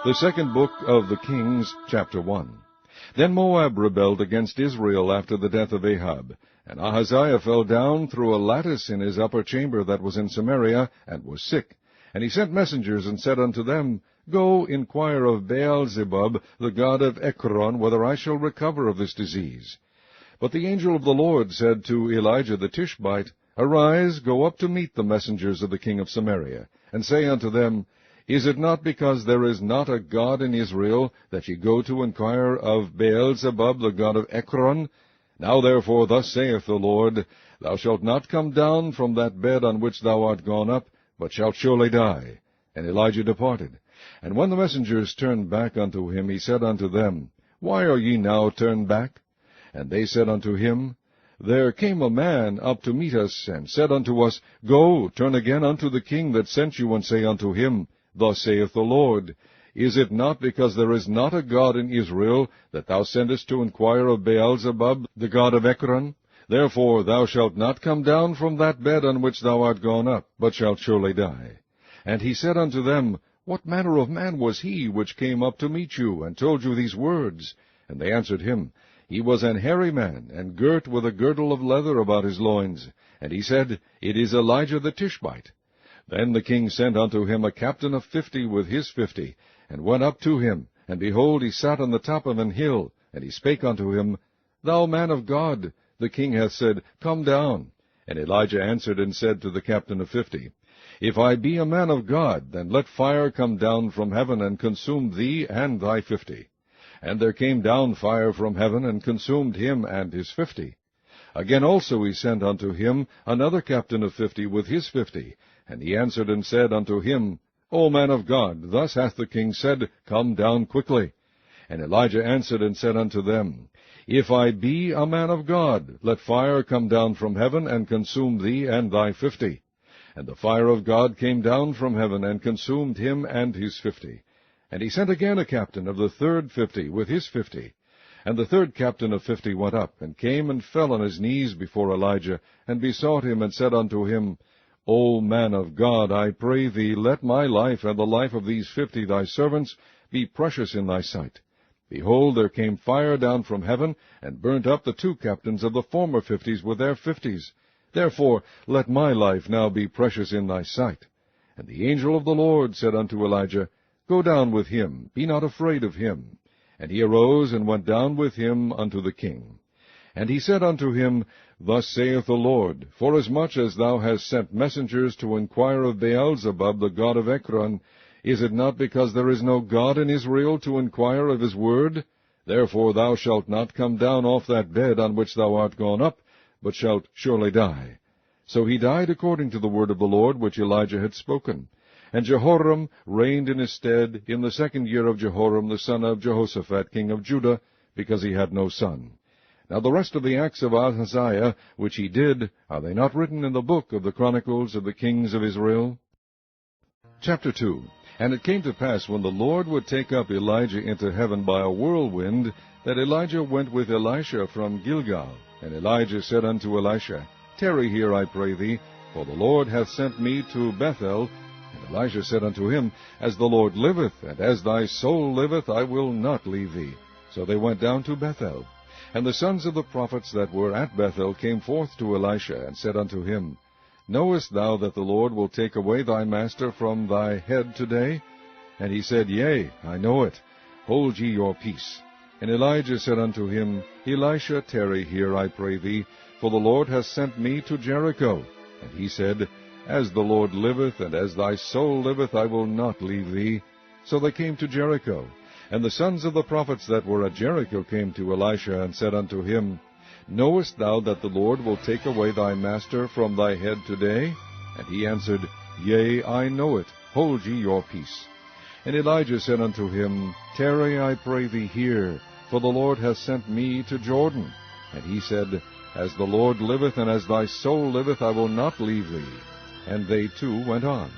The second book of the Kings, chapter 1. Then Moab rebelled against Israel after the death of Ahab. And Ahaziah fell down through a lattice in his upper chamber that was in Samaria, and was sick. And he sent messengers, and said unto them, Go, inquire of Baal-zebub, the god of Ekron, whether I shall recover of this disease. But the angel of the Lord said to Elijah the Tishbite, Arise, go up to meet the messengers of the king of Samaria, and say unto them, Is it not because there is not a God in Israel, that ye go to inquire of Baal-zebub, the god of Ekron? Now therefore thus saith the Lord, Thou shalt not come down from that bed on which thou art gone up, but shalt surely die. And Elijah departed. And when the messengers turned back unto him, he said unto them, Why are ye now turned back? And they said unto him, There came a man up to meet us, and said unto us, Go, turn again unto the king that sent you, and say unto him, Thus saith the Lord, Is it not because there is not a God in Israel, that thou sendest to inquire of Baal-zebub, the god of Ekron? Therefore thou shalt not come down from that bed on which thou art gone up, but shalt surely die. And he said unto them, What manner of man was he which came up to meet you, and told you these words? And they answered him, He was an hairy man, and girt with a girdle of leather about his loins. And he said, It is Elijah the Tishbite. Then the king sent unto him a captain of 50 with his 50, and went up to him. And behold, he sat on the top of an hill. And he spake unto him, Thou man of God, the king hath said, Come down. And Elijah answered and said to the captain of 50, If I be a man of God, then let fire come down from heaven, and consume thee and thy 50. And there came down fire from heaven, and consumed him and his 50. Again also he sent unto him another captain of 50 with his 50. And he answered and said unto him, O man of God, thus hath the king said, Come down quickly. And Elijah answered and said unto them, If I be a man of God, let fire come down from heaven, and consume thee and thy 50. And the fire of God came down from heaven, and consumed him and his 50. And he sent again a captain of the third 50 with his 50. And the third captain of 50 went up, and came and fell on his knees before Elijah, and besought him, and said unto him, O man of God, I pray thee, let my life and the life of these 50 thy servants be precious in thy sight. Behold, there came fire down from heaven, and burnt up the 2 captains of the former 50s with their 50s. Therefore let my life now be precious in thy sight. And the angel of the Lord said unto Elijah, Go down with him, be not afraid of him. And he arose and went down with him unto the king. And he said unto him, Thus saith the Lord, Forasmuch as thou hast sent messengers to inquire of Baal-zebub, the god of Ekron, is it not because there is no God in Israel to inquire of his word? Therefore thou shalt not come down off that bed on which thou art gone up, but shalt surely die. So he died according to the word of the Lord which Elijah had spoken. And Jehoram reigned in his stead in the 2nd year of Jehoram the son of Jehoshaphat king of Judah, because he had no son. Now the rest of the acts of Ahaziah, which he did, are they not written in the book of the Chronicles of the kings of Israel? Chapter 2. And it came to pass, when the Lord would take up Elijah into heaven by a whirlwind, that Elijah went with Elisha from Gilgal. And Elijah said unto Elisha, Tarry here, I pray thee, for the Lord hath sent me to Bethel. And Elisha said unto him, As the Lord liveth, and as thy soul liveth, I will not leave thee. So they went down to Bethel. And the sons of the prophets that were at Bethel came forth to Elisha, and said unto him, Knowest thou that the Lord will take away thy master from thy head today? And he said, Yea, I know it. Hold ye your peace. And Elijah said unto him, Elisha, tarry here, I pray thee, for the Lord hath sent me to Jericho. And he said, As the Lord liveth, and as thy soul liveth, I will not leave thee. So they came to Jericho. And the sons of the prophets that were at Jericho came to Elisha, and said unto him, Knowest thou that the Lord will take away thy master from thy head today? And he answered, Yea, I know it. Hold ye your peace. And Elijah said unto him, Tarry, I pray thee, here, for the Lord hath sent me to Jordan. And he said, As the Lord liveth, and as thy soul liveth, I will not leave thee. And they too went on.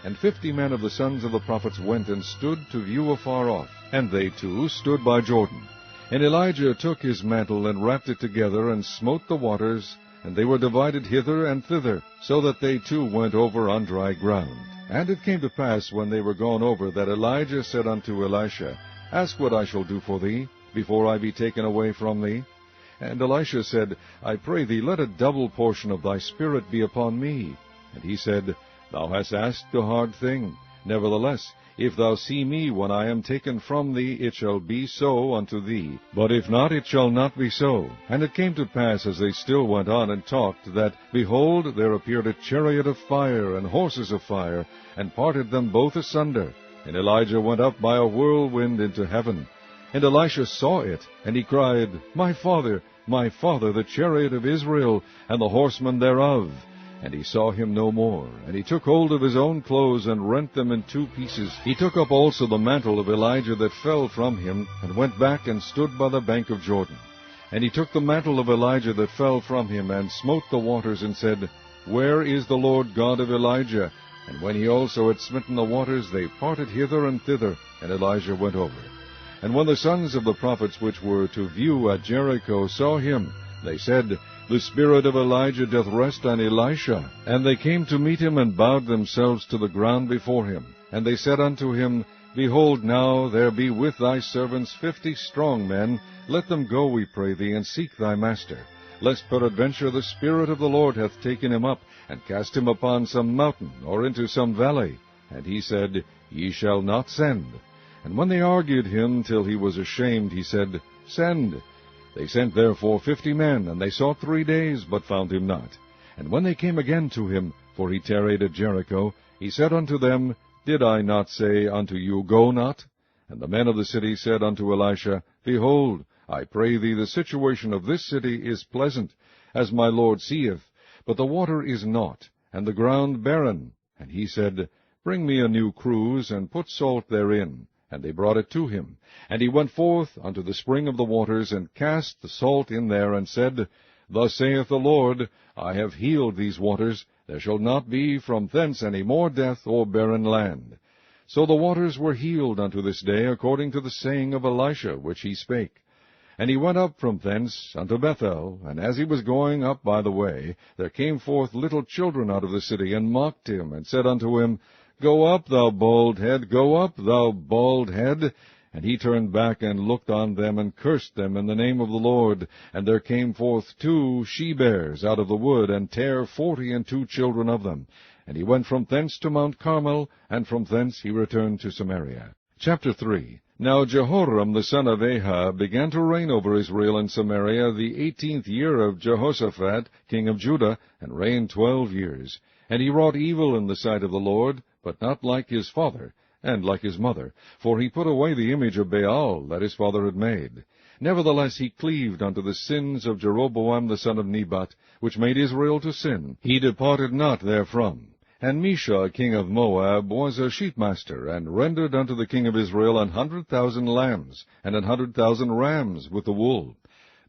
And 50 men of the sons of the prophets went and stood to view afar off. And they too stood by Jordan. And Elijah took his mantle, and wrapped it together, and smote the waters, and they were divided hither and thither, so that they too went over on dry ground. And it came to pass, when they were gone over, that Elijah said unto Elisha, Ask what I shall do for thee, before I be taken away from thee. And Elisha said, I pray thee, let a double portion of thy spirit be upon me. And he said, Thou hast asked a hard thing. Nevertheless, if thou see me when I am taken from thee, it shall be so unto thee. But if not, it shall not be so. And it came to pass, as they still went on and talked, that, behold, there appeared a chariot of fire, and horses of fire, and parted them both asunder. And Elijah went up by a whirlwind into heaven. And Elisha saw it, and he cried, My father, the chariot of Israel, and the horsemen thereof. And he saw him no more. And he took hold of his own clothes, and rent them in 2 pieces. He took up also the mantle of Elijah that fell from him, and went back and stood by the bank of Jordan. And he took the mantle of Elijah that fell from him, and smote the waters, and said, Where is the Lord God of Elijah? And when he also had smitten the waters, they parted hither and thither, and Elijah went over. And when the sons of the prophets which were to view at Jericho saw him, they said, The spirit of Elijah doth rest on Elisha. And they came to meet him, and bowed themselves to the ground before him. And they said unto him, Behold, now there be with thy servants 50 strong men. Let them go, we pray thee, and seek thy master, lest peradventure the Spirit of the Lord hath taken him up, and cast him upon some mountain, or into some valley. And he said, Ye shall not send. And when they argued him till he was ashamed, he said, Send. They sent therefore 50 men, and they sought 3 days, but found him not. And when they came again to him, for he tarried at Jericho, he said unto them, Did I not say unto you, Go not? And the men of the city said unto Elisha, Behold, I pray thee, the situation of this city is pleasant, as my Lord seeth, but the water is naught, and the ground barren. And he said, Bring me a new cruse, and put salt therein. And they brought it to him. And he went forth unto the spring of the waters, and cast the salt in there, and said, Thus saith the Lord, I have healed these waters. There shall not be from thence any more death or barren land. So the waters were healed unto this day, according to the saying of Elisha, which he spake. And he went up from thence unto Bethel, and as he was going up by the way, there came forth little children out of the city, and mocked him, and said unto him, Go up, thou bald head, go up, thou bald head. And he turned back and looked on them, and cursed them in the name of the Lord. And there came forth 2 she-bears out of the wood, and tare 42 children of them. And he went from thence to Mount Carmel, and from thence he returned to Samaria. Chapter 3. Now Jehoram the son of Ahab began to reign over Israel in Samaria the 18th year of Jehoshaphat king of Judah, and reigned 12 years. And he wrought evil in the sight of the Lord, but not like his father, and like his mother, for he put away the image of Baal that his father had made. Nevertheless he cleaved unto the sins of Jeroboam the son of Nebat, which made Israel to sin. He departed not therefrom. And Mesha king of Moab was a sheepmaster, and rendered unto the king of Israel 100,000 lambs, and 100,000 rams with the wool.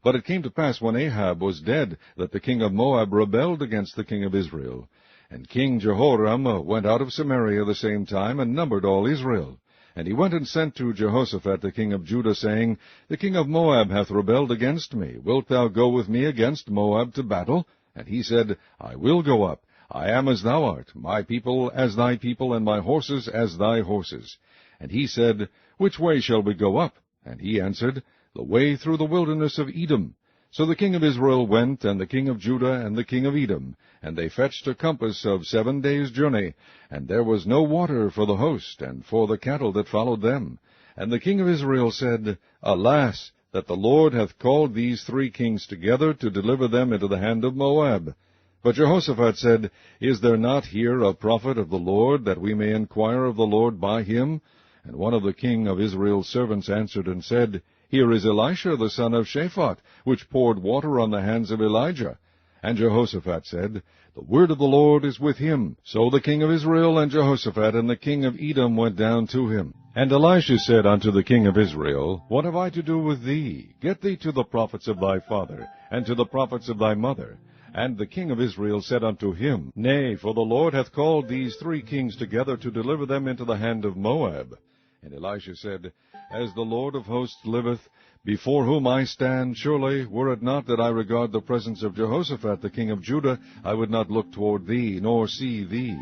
But it came to pass, when Ahab was dead, that the king of Moab rebelled against the king of Israel. And King Jehoram went out of Samaria the same time, and numbered all Israel. And he went and sent to Jehoshaphat the king of Judah, saying, The king of Moab hath rebelled against me. Wilt thou go with me against Moab to battle? And he said, I will go up. I am as thou art, my people as thy people, and my horses as thy horses. And he said, Which way shall we go up? And he answered, The way through the wilderness of Edom. So the king of Israel went, and the king of Judah, and the king of Edom, and they fetched a compass of 7 days' journey, and there was no water for the host, and for the cattle that followed them. And the king of Israel said, Alas, that the Lord hath called these 3 kings together to deliver them into the hand of Moab. But Jehoshaphat said, Is there not here a prophet of the Lord, that we may inquire of the Lord by him? And one of the king of Israel's servants answered and said, Here is Elisha the son of Shaphat, which poured water on the hands of Elijah. And Jehoshaphat said, The word of the Lord is with him. So the king of Israel and Jehoshaphat and the king of Edom went down to him. And Elisha said unto the king of Israel, What have I to do with thee? Get thee to the prophets of thy father, and to the prophets of thy mother. And the king of Israel said unto him, Nay, for the Lord hath called these 3 kings together to deliver them into the hand of Moab. And Elisha said, As the Lord of hosts liveth, before whom I stand, surely, were it not that I regard the presence of Jehoshaphat the king of Judah, I would not look toward thee, nor see thee.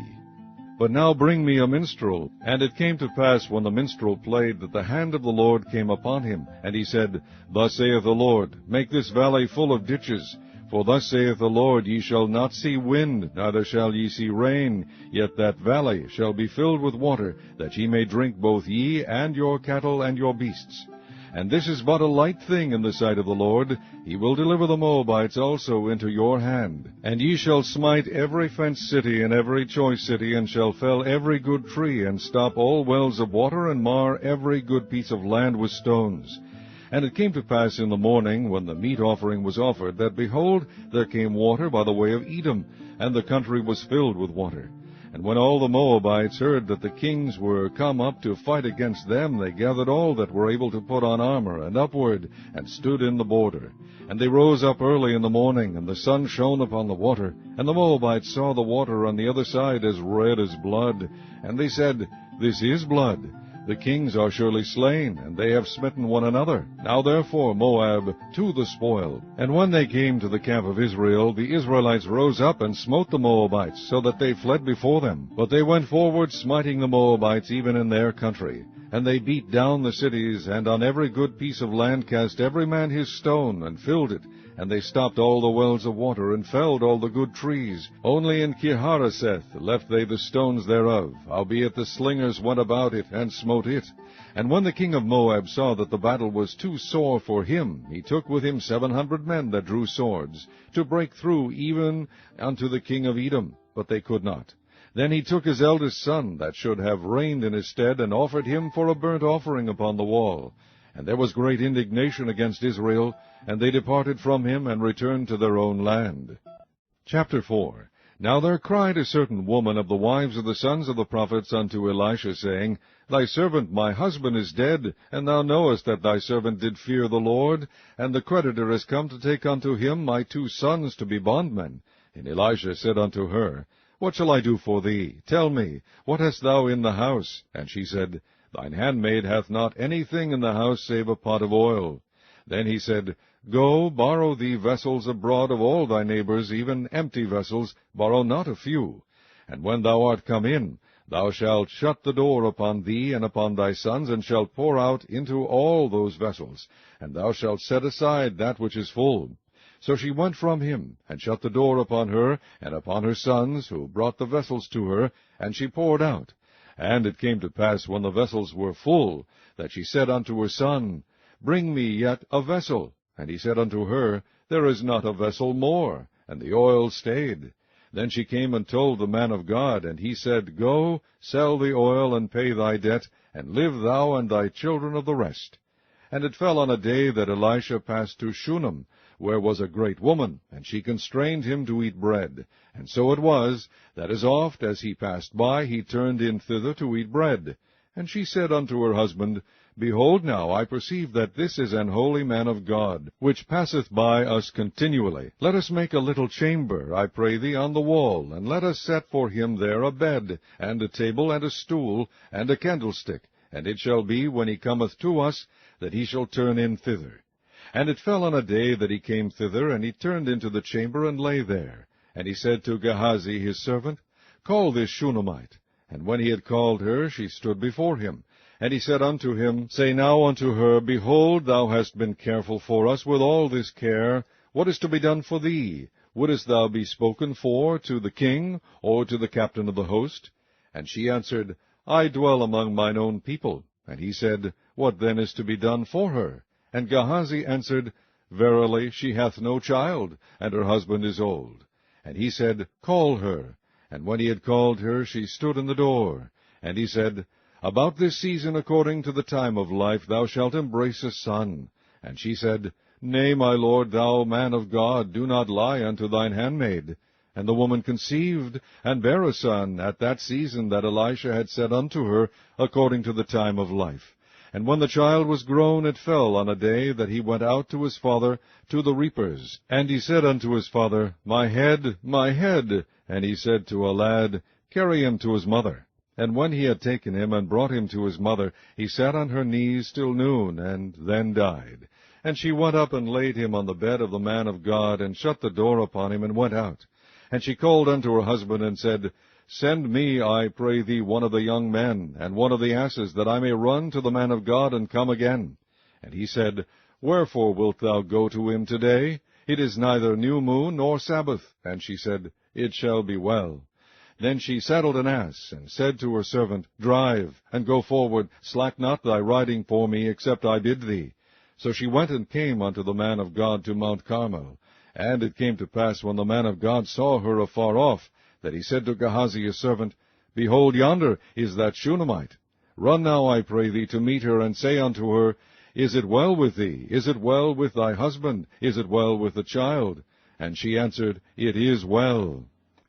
But now bring me a minstrel. And it came to pass, when the minstrel played, that the hand of the Lord came upon him. And he said, Thus saith the Lord, Make this valley full of ditches. For thus saith the Lord, Ye shall not see wind, neither shall ye see rain, yet that valley shall be filled with water, that ye may drink both ye, and your cattle, and your beasts. And this is but a light thing in the sight of the Lord. He will deliver the Moabites also into your hand. And ye shall smite every fenced city and every choice city, and shall fell every good tree, and stop all wells of water, and mar every good piece of land with stones. And it came to pass in the morning, when the meat offering was offered, that, behold, there came water by the way of Edom, and the country was filled with water. And when all the Moabites heard that the kings were come up to fight against them, they gathered all that were able to put on armor, and upward, and stood in the border. And they rose up early in the morning, and the sun shone upon the water. And the Moabites saw the water on the other side as red as blood. And they said, This is blood. The kings are surely slain, and they have smitten one another. Now therefore, Moab, to the spoil. And when they came to the camp of Israel, the Israelites rose up and smote the Moabites, so that they fled before them. But they went forward, smiting the Moabites even in their country. And they beat down the cities, and on every good piece of land cast every man his stone, and filled it. And they stopped all the wells of water, and felled all the good trees. Only in Kirharaseth left they the stones thereof, howbeit the slingers went about it, and smote it. And when the king of Moab saw that the battle was too sore for him, he took with him 700 men that drew swords, to break through even unto the king of Edom, but they could not. Then he took his eldest son, that should have reigned in his stead, and offered him for a burnt offering upon the wall. And there was great indignation against Israel, and they departed from him, and returned to their own land. Chapter 4. Now there cried a certain woman of the wives of the sons of the prophets unto Elisha, saying, Thy servant my husband is dead, and thou knowest that thy servant did fear the Lord, and the creditor is come to take unto him my 2 sons to be bondmen. And Elisha said unto her, What shall I do for thee? Tell me, what hast thou in the house? And she said, Thine handmaid hath not anything in the house save a pot of oil. Then he said, Go, borrow thee vessels abroad of all thy neighbors, even empty vessels, borrow not a few. And when thou art come in, thou shalt shut the door upon thee and upon thy sons, and shalt pour out into all those vessels, and thou shalt set aside that which is full. So she went from him, and shut the door upon her, and upon her sons, who brought the vessels to her, and she poured out. And it came to pass, when the vessels were full, that she said unto her son, Bring me yet a vessel. And he said unto her, There is not a vessel more. And the oil stayed. Then she came and told the man of God, and he said, Go, sell the oil, and pay thy debt, and live thou and thy children of the rest. And it fell on a day that Elisha passed to Shunem, where was a great woman, and she constrained him to eat bread. And so it was, that as oft as he passed by, he turned in thither to eat bread. And she said unto her husband, Behold now, I perceive that this is an holy man of God, which passeth by us continually. Let us make a little chamber, I pray thee, on the wall, and let us set for him there a bed, and a table, and a stool, and a candlestick. And it shall be, when he cometh to us, that he shall turn in thither. And it fell on a day that he came thither, and he turned into the chamber, and lay there. And he said to Gehazi his servant, Call this Shunammite. And when he had called her, she stood before him. And he said unto him, Say now unto her, Behold, thou hast been careful for us with all this care. What is to be done for thee? Wouldest thou be spoken for to the king, or to the captain of the host? And she answered, I dwell among mine own people. And he said, What then is to be done for her? And Gehazi answered, Verily, she hath no child, and her husband is old. And he said, Call her. And when he had called her, she stood in the door. And he said, About this season, according to the time of life, thou shalt embrace a son. And she said, Nay, my lord, thou man of God, do not lie unto thine handmaid. And the woman conceived, and bare a son, at that season that Elisha had said unto her, according to the time of life. And when the child was grown, it fell on a day that he went out to his father to the reapers. And he said unto his father, My head, my head. And he said to a lad, Carry him to his mother. And when he had taken him and brought him to his mother, he sat on her knees till noon, and then died. And she went up and laid him on the bed of the man of God, and shut the door upon him, and went out. And she called unto her husband, and said, Send me, I pray thee, one of the young men, and one of the asses, that I may run to the man of God, and come again. And he said, Wherefore wilt thou go to him today? It is neither new moon nor Sabbath. And she said, It shall be well. Then she saddled an ass, and said to her servant, Drive, and go forward, slack not thy riding for me, except I bid thee. So she went and came unto the man of God to Mount Carmel. And it came to pass, when the man of God saw her afar off, that he said to Gehazi his servant, Behold, yonder is that Shunammite. Run now, I pray thee, to meet her, and say unto her, Is it well with thee? Is it well with thy husband? Is it well with the child? And she answered, It is well.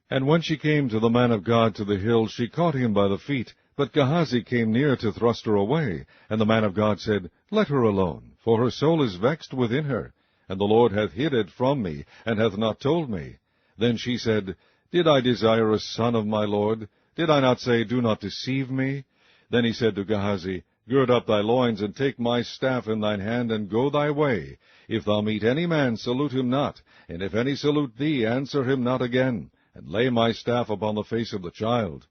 And when she came to the man of God to the hill, she caught him by the feet. But Gehazi came near to thrust her away. And the man of God said, Let her alone, for her soul is vexed within her. And the Lord hath hid it from me, and hath not told me. Then she said, Did I desire a son of my Lord? Did I not say, Do not deceive me? Then he said to Gehazi, Gird up thy loins, and take my staff in thine hand, and go thy way. If thou meet any man, salute him not, and if any salute thee, answer him not again, and lay my staff upon the face of the child.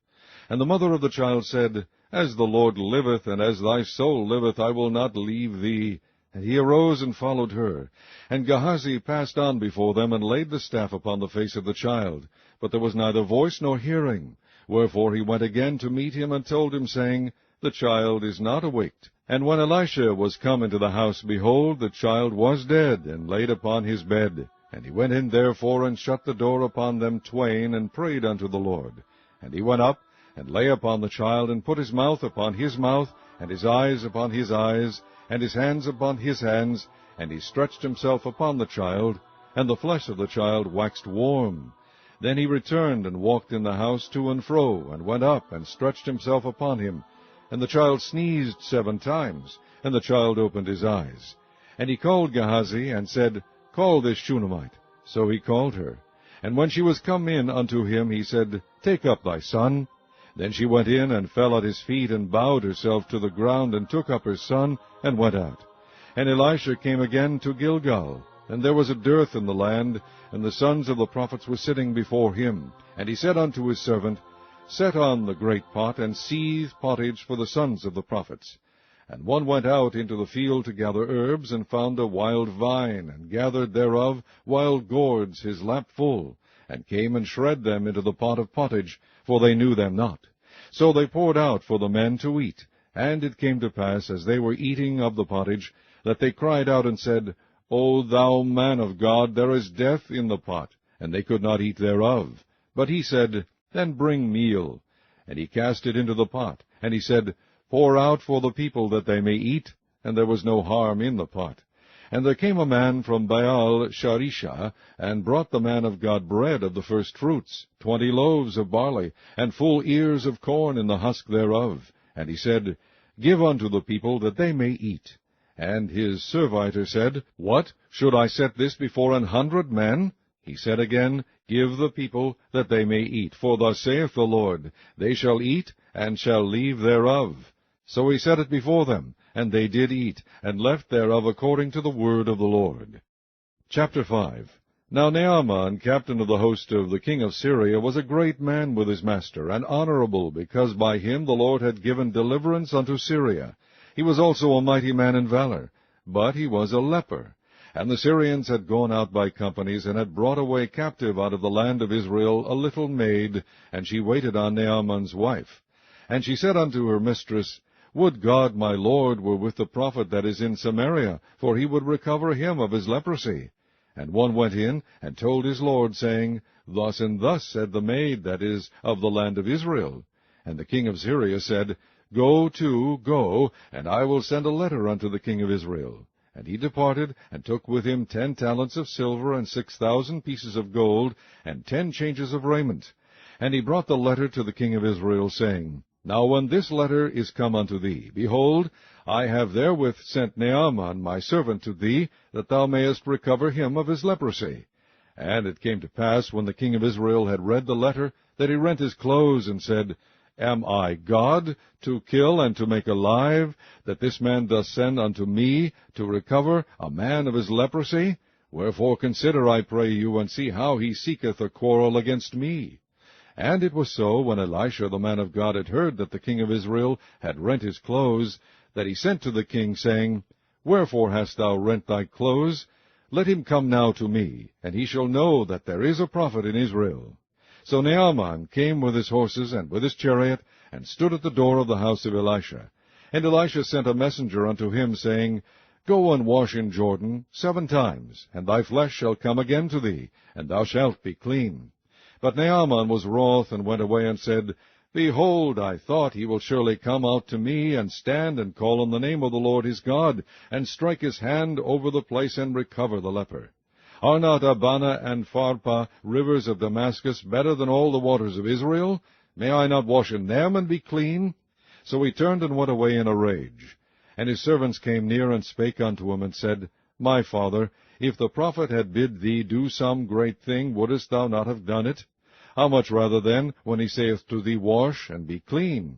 And the mother of the child said, As the Lord liveth, and as thy soul liveth, I will not leave thee. And he arose and followed her. And Gehazi passed on before them, and laid the staff upon the face of the child. But there was neither voice nor hearing. Wherefore he went again to meet him, and told him, saying, The child is not awaked. And when Elisha was come into the house, behold, the child was dead, and laid upon his bed. And he went in therefore, and shut the door upon them twain, and prayed unto the Lord. And he went up, and lay upon the child, and put his mouth upon his mouth, and his eyes upon his eyes, and his hands upon his hands, and he stretched himself upon the child, and the flesh of the child waxed warm. Then he returned, and walked in the house to and fro, and went up, and stretched himself upon him. And the child sneezed 7 times, and the child opened his eyes. And he called Gehazi, and said, Call this Shunammite. So he called her. And when she was come in unto him, he said, Take up thy son. Then she went in, and fell at his feet, and bowed herself to the ground, and took up her son, and went out. And Elisha came again to Gilgal, and there was a dearth in the land, and the sons of the prophets were sitting before him. And he said unto his servant, Set on the great pot, and seethe pottage for the sons of the prophets. And one went out into the field to gather herbs, and found a wild vine, and gathered thereof wild gourds his lap full, and came and shred them into the pot of pottage, for they knew them not. So they poured out for the men to eat. And it came to pass, as they were eating of the pottage, that they cried out and said, O thou man of God, there is death in the pot. And they could not eat thereof. But he said, Then bring meal. And he cast it into the pot. And he said, Pour out for the people, that they may eat. And there was no harm in the pot. And there came a man from Baal Sharisha, and brought the man of God bread of the first fruits, 20 loaves of barley, and full ears of corn in the husk thereof. And he said, Give unto the people, that they may eat. And his servitor said, What? Should I set this before 100 men? He said again, Give the people, that they may eat. For thus saith the Lord, They shall eat, and shall leave thereof. So he set it before them, and they did eat, and left thereof according to the word of the Lord. Chapter 5. Now Naaman, captain of the host of the king of Syria, was a great man with his master, and honorable, because by him the Lord had given deliverance unto Syria. He was also a mighty man in valor, but he was a leper. And the Syrians had gone out by companies, and had brought away captive out of the land of Israel a little maid, and she waited on Naaman's wife. And she said unto her mistress, Would God my Lord were with the prophet that is in Samaria, for he would recover him of his leprosy. And one went in, and told his lord, saying, Thus and thus said the maid that is of the land of Israel. And the king of Syria said, Go to, go, and I will send a letter unto the king of Israel. And he departed, and took with him 10 talents of silver, and 6,000 pieces of gold, and 10 changes of raiment. And he brought the letter to the king of Israel, saying, Now when this letter is come unto thee, behold, I have therewith sent Naaman my servant to thee, that thou mayest recover him of his leprosy. And it came to pass, when the king of Israel had read the letter, that he rent his clothes, and said, Am I God, to kill and to make alive, that this man doth send unto me to recover a man of his leprosy? Wherefore consider, I pray you, and see how he seeketh a quarrel against me. And it was so, when Elisha the man of God had heard that the king of Israel had rent his clothes, that he sent to the king, saying, Wherefore hast thou rent thy clothes? Let him come now to me, and he shall know that there is a prophet in Israel. So Naaman came with his horses and with his chariot, and stood at the door of the house of Elisha. And Elisha sent a messenger unto him, saying, Go and wash in Jordan 7 times, and thy flesh shall come again to thee, and thou shalt be clean. But Naaman was wroth, and went away, and said, Behold, I thought he will surely come out to me, and stand and call on the name of the Lord his God, and strike his hand over the place, and recover the leper. Are not Abana and Pharpar, rivers of Damascus, better than all the waters of Israel? May I not wash in them, and be clean? So he turned and went away in a rage. And his servants came near, and spake unto him, and said, My father, if the prophet had bid thee do some great thing, wouldest thou not have done it? How much rather then, when he saith to thee, Wash, and be clean?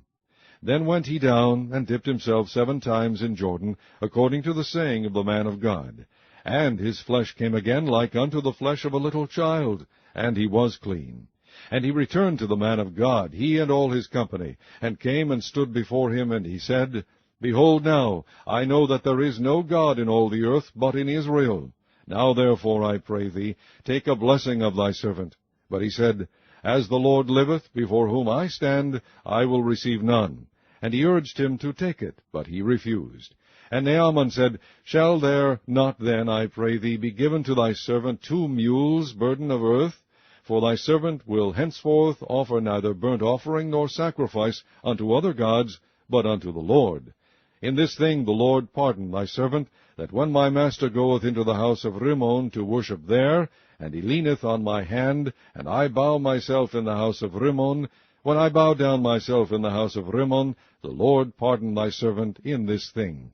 Then went he down, and dipped himself 7 times in Jordan, according to the saying of the man of God. And his flesh came again like unto the flesh of a little child, and he was clean. And he returned to the man of God, he and all his company, and came and stood before him, and he said, Behold now, I know that there is no God in all the earth but in Israel. Now therefore, I pray thee, take a blessing of thy servant. But he said, As the Lord liveth, before whom I stand, I will receive none. And he urged him to take it, but he refused. And Naaman said, Shall there not then, I pray thee, be given to thy servant 2 mules burden of earth? For thy servant will henceforth offer neither burnt offering nor sacrifice unto other gods, but unto the Lord. In this thing the Lord pardon thy servant, that when my master goeth into the house of Rimmon to worship there, and he leaneth on my hand, and I bow myself in the house of Rimmon, when I bow down myself in the house of Rimmon, the Lord pardon thy servant in this thing.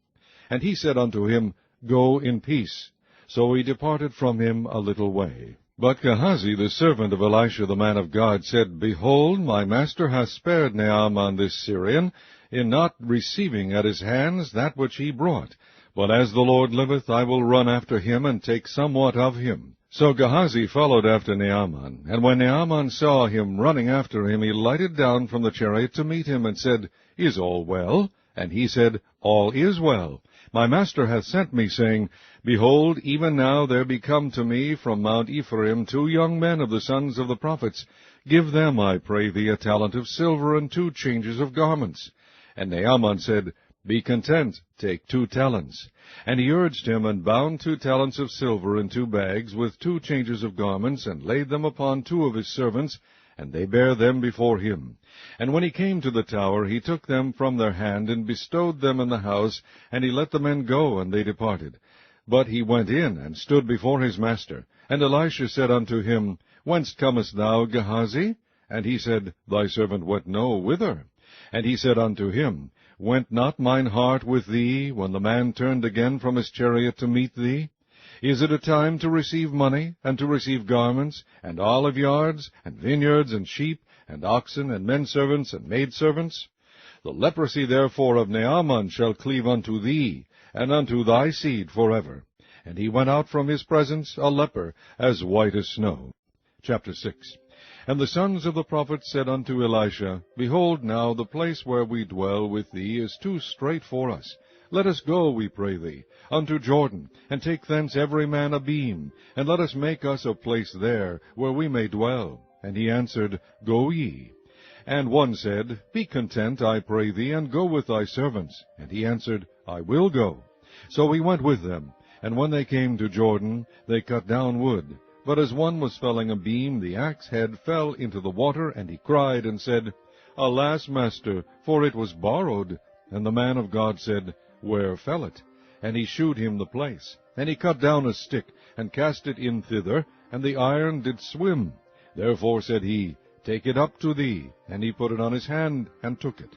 And he said unto him, Go in peace. So he departed from him a little way. But Gehazi, the servant of Elisha the man of God, said, Behold, my master hath spared Naaman this Syrian, in not receiving at his hands that which he brought. But as the Lord liveth, I will run after him, and take somewhat of him. So Gehazi followed after Naaman, and when Naaman saw him running after him, he lighted down from the chariot to meet him, and said, Is all well? And he said, All is well. My master hath sent me, saying, Behold, even now there be come to me from Mount Ephraim 2 young men of the sons of the prophets. Give them, I pray thee, a talent of silver, and 2 changes of garments. And Naaman said, Be content, take 2 talents. And he urged him, and bound 2 talents of silver in 2 bags, with 2 changes of garments, and laid them upon 2 of his servants, and they bare them before him. And when he came to the tower, he took them from their hand, and bestowed them in the house, and he let the men go, and they departed. But he went in, and stood before his master. And Elisha said unto him, Whence comest thou, Gehazi? And he said, Thy servant went no whither. And he said unto him, Went not mine heart with thee, when the man turned again from his chariot to meet thee? Is it a time to receive money, and to receive garments, and olive yards, and vineyards, and sheep, and oxen, and men servants, and maidservants? The leprosy therefore of Naaman shall cleave unto thee, and unto thy seed forever. And he went out from his presence a leper, as white as snow. Chapter 6. And the sons of the prophets said unto Elisha, Behold now, the place where we dwell with thee is too strait for us. Let us go, we pray thee, unto Jordan, and take thence every man a beam, and let us make us a place there, where we may dwell. And he answered, Go ye. And one said, Be content, I pray thee, and go with thy servants. And he answered, I will go. So he went with them. And when they came to Jordan, they cut down wood. But as one was felling a beam, the axe head fell into the water, and he cried and said, Alas, master, for it was borrowed. And the man of God said, Where fell it? And he shewed him the place. And he cut down a stick, and cast it in thither, and the iron did swim. Therefore said he, Take it up to thee. And he put it on his hand, and took it.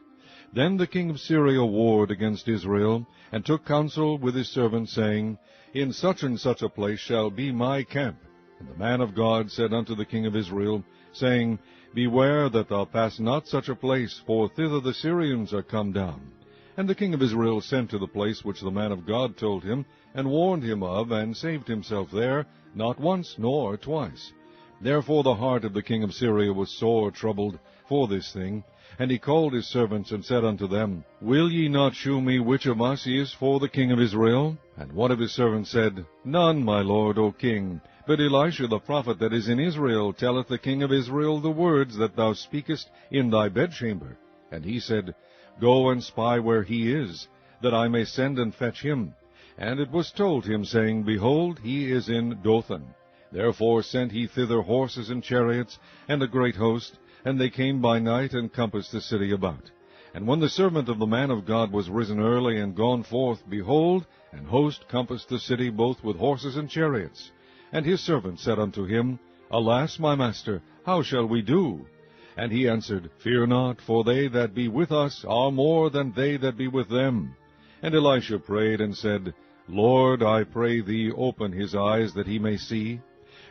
Then the king of Syria warred against Israel, and took counsel with his servants, saying, In such and such a place shall be my camp. And the man of God said unto the king of Israel, saying, Beware that thou pass not such a place, for thither the Syrians are come down. And the king of Israel sent to the place which the man of God told him, and warned him of, and saved himself there, not once nor twice. Therefore the heart of the king of Syria was sore troubled for this thing. And he called his servants, and said unto them, Will ye not shew me which of us is for the king of Israel? And one of his servants said, None, my lord, O king. But Elisha the prophet that is in Israel telleth the king of Israel the words that thou speakest in thy bedchamber. And he said, Go and spy where he is, that I may send and fetch him. And it was told him, saying, Behold, he is in Dothan. Therefore sent he thither horses and chariots, and a great host, and they came by night, and compassed the city about. And when the servant of the man of God was risen early, and gone forth, behold, an host compassed the city both with horses and chariots. And his servant said unto him, Alas, my master, how shall we do? And he answered, Fear not, for they that be with us are more than they that be with them. And Elisha prayed, and said, Lord, I pray thee, open his eyes, that he may see.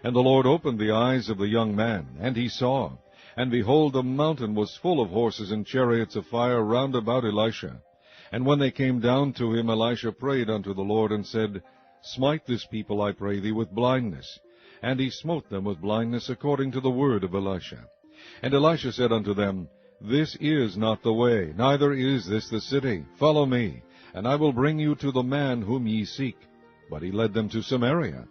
And the Lord opened the eyes of the young man, and he saw. And behold, the mountain was full of horses and chariots of fire round about Elisha. And when they came down to him, Elisha prayed unto the Lord, and said, Smite this people, I pray thee, with blindness. And he smote them with blindness, according to the word of Elisha. And Elisha said unto them, This is not the way, neither is this the city. Follow me, and I will bring you to the man whom ye seek. But he led them to Samaria.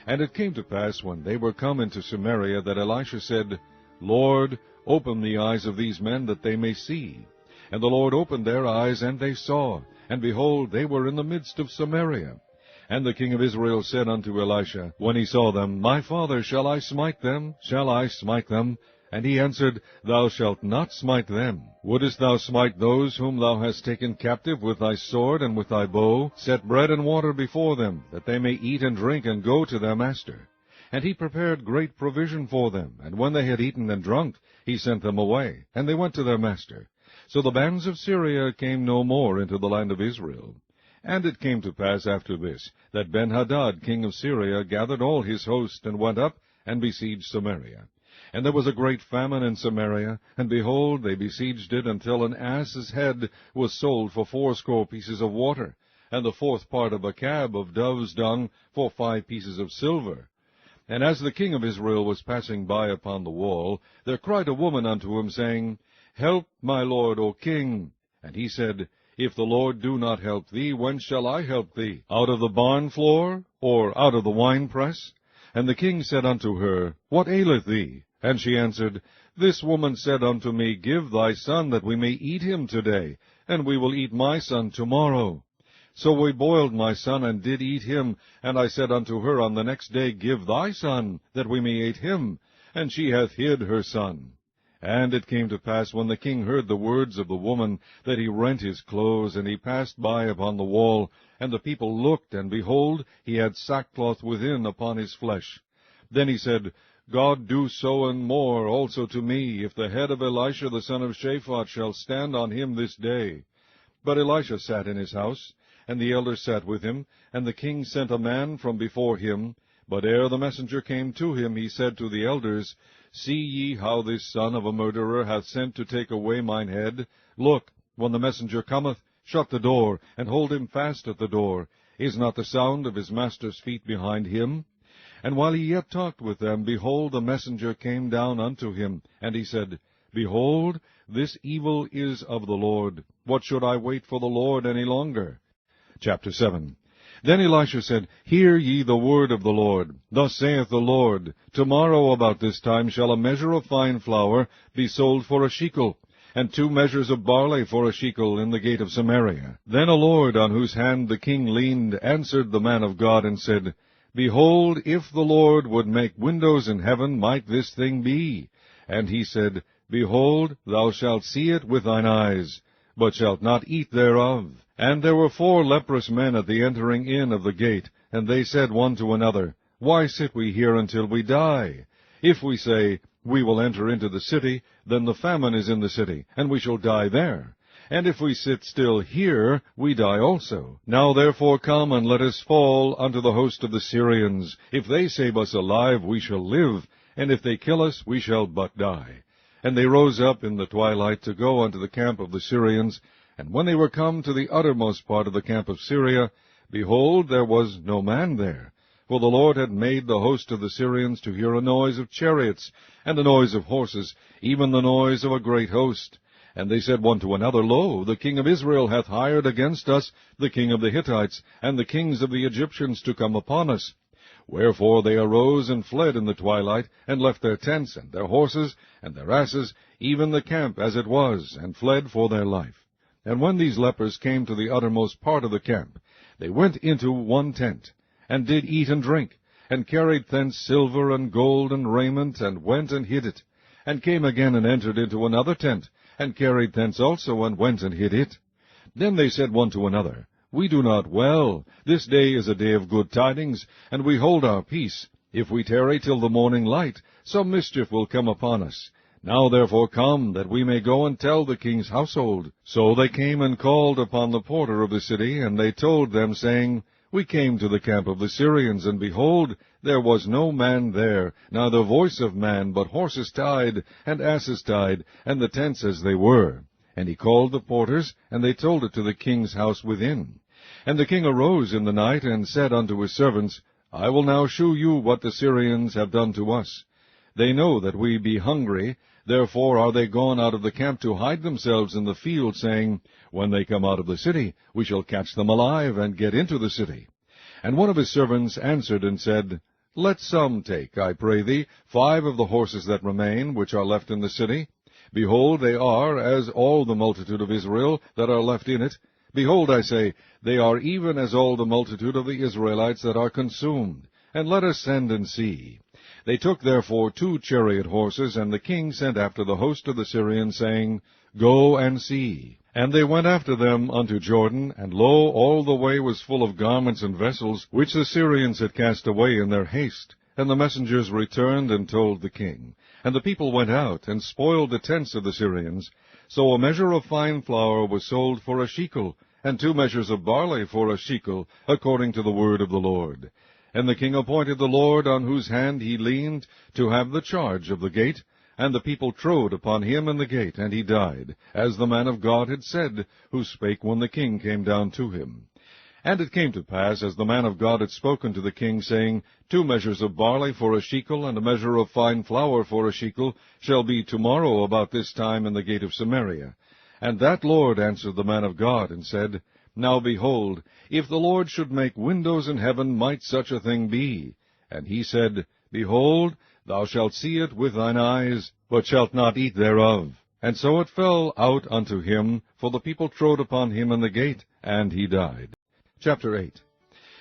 And it came to pass, when they were come into Samaria, that Elisha said, Lord, open the eyes of these men, that they may see. And the Lord opened their eyes, and they saw. And behold, they were in the midst of Samaria. And the king of Israel said unto Elisha, when he saw them, My father, shall I smite them? Shall I smite them? And he answered, Thou shalt not smite them. Wouldest thou smite those whom thou hast taken captive with thy sword and with thy bow? Set bread and water before them, that they may eat and drink, and go to their master. And he prepared great provision for them. And when they had eaten and drunk, he sent them away, and they went to their master. So the bands of Syria came no more into the land of Israel. And it came to pass after this, that Ben-Hadad king of Syria gathered all his host, and went up, and besieged Samaria. And there was a great famine in Samaria, and behold, they besieged it, until an ass's head was sold for 80 pieces of water, and the 4th part of a cab of dove's dung for 5 pieces of silver. And as the king of Israel was passing by upon the wall, there cried a woman unto him, saying, Help, my lord, O king. And he said, If the Lord do not help thee, whence shall I help thee? Out of the barn floor, or out of the winepress? And the king said unto her, What aileth thee? And she answered, This woman said unto me, Give thy son, that we may eat him today, and we will eat my son tomorrow. So we boiled my son, and did eat him. And I said unto her on the next day, Give thy son, that we may eat him. And she hath hid her son. And it came to pass, when the king heard the words of the woman, that he rent his clothes, and he passed by upon the wall. And the people looked, and behold, he had sackcloth within upon his flesh. Then he said, God do so and more also to me, if the head of Elisha the son of Shaphat shall stand on him this day. But Elisha sat in his house, and the elders sat with him, and the king sent a man from before him. But ere the messenger came to him, he said to the elders, See ye how this son of a murderer hath sent to take away mine head? Look, when the messenger cometh, shut the door, and hold him fast at the door. Is not the sound of his master's feet behind him? And while he yet talked with them, behold, the messenger came down unto him. And he said, Behold, this evil is of the Lord. What should I wait for the Lord any longer? Chapter 7. Then Elisha said, Hear ye the word of the Lord. Thus saith the Lord, Tomorrow about this time shall a measure of fine flour be sold for a shekel, and 2 measures of barley for a shekel in the gate of Samaria. Then a Lord, on whose hand the king leaned, answered the man of God, and said, Behold, if the Lord would make windows in heaven, might this thing be? And he said, Behold, thou shalt see it with thine eyes, but shalt not eat thereof. And there were 4 leprous men at the entering in of the gate, and they said one to another, Why sit we here until we die? If we say, We will enter into the city, then the famine is in the city, and we shall die there. And if we sit still here, we die also. Now therefore come, and let us fall unto the host of the Syrians. If they save us alive, we shall live, and if they kill us, we shall but die. And they rose up in the twilight to go unto the camp of the Syrians. And when they were come to the uttermost part of the camp of Syria, behold, there was no man there. For the Lord had made the host of the Syrians to hear a noise of chariots, and a noise of horses, even the noise of a great host. And they said one to another, Lo, the king of Israel hath hired against us the king of the Hittites, and the kings of the Egyptians to come upon us. Wherefore they arose and fled in the twilight, and left their tents, and their horses, and their asses, even the camp as it was, and fled for their life. And when these lepers came to the uttermost part of the camp, they went into one tent, and did eat and drink, and carried thence silver and gold and raiment, and went and hid it, and came again and entered into another tent, and carried thence also, and went and hid it. Then they said one to another, We do not well. This day is a day of good tidings, and we hold our peace. If we tarry till the morning light, some mischief will come upon us. Now therefore come, that we may go and tell the king's household. So they came and called upon the porter of the city, and they told them, saying, We came to the camp of the Syrians, and behold, there was no man there, neither voice of man, but horses tied, and asses tied, and the tents as they were. And he called the porters, and they told it to the king's house within. And the king arose in the night, and said unto his servants, I will now shew you what the Syrians have done to us. They know that we be hungry, therefore are they gone out of the camp to hide themselves in the field, saying, When they come out of the city, we shall catch them alive, and get into the city. And one of his servants answered and said, Let some take, I pray thee, 5 of the horses that remain, which are left in the city. Behold, they are as all the multitude of Israel that are left in it. Behold, I say, they are even as all the multitude of the Israelites that are consumed. And let us send and see. They took therefore 2 chariot horses, and the king sent after the host of the Syrians, saying, Go and see. And they went after them unto Jordan, and lo, all the way was full of garments and vessels, which the Syrians had cast away in their haste. And the messengers returned and told the king. And the people went out, and spoiled the tents of the Syrians. So a measure of fine flour was sold for a shekel, and 2 measures of barley for a shekel, according to the word of the Lord. And the king appointed the Lord, on whose hand he leaned, to have the charge of the gate. And the people trode upon him in the gate, and he died, as the man of God had said, who spake when the king came down to him. And it came to pass, as the man of God had spoken to the king, saying, 2 measures of barley for a shekel, and a measure of fine flour for a shekel, shall be tomorrow about this time in the gate of Samaria. And that Lord answered the man of God, and said, Now behold, if the Lord should make windows in heaven, might such a thing be? And he said, Behold, thou shalt see it with thine eyes, but shalt not eat thereof. And so it fell out unto him, for the people trode upon him in the gate, and he died. Chapter 8.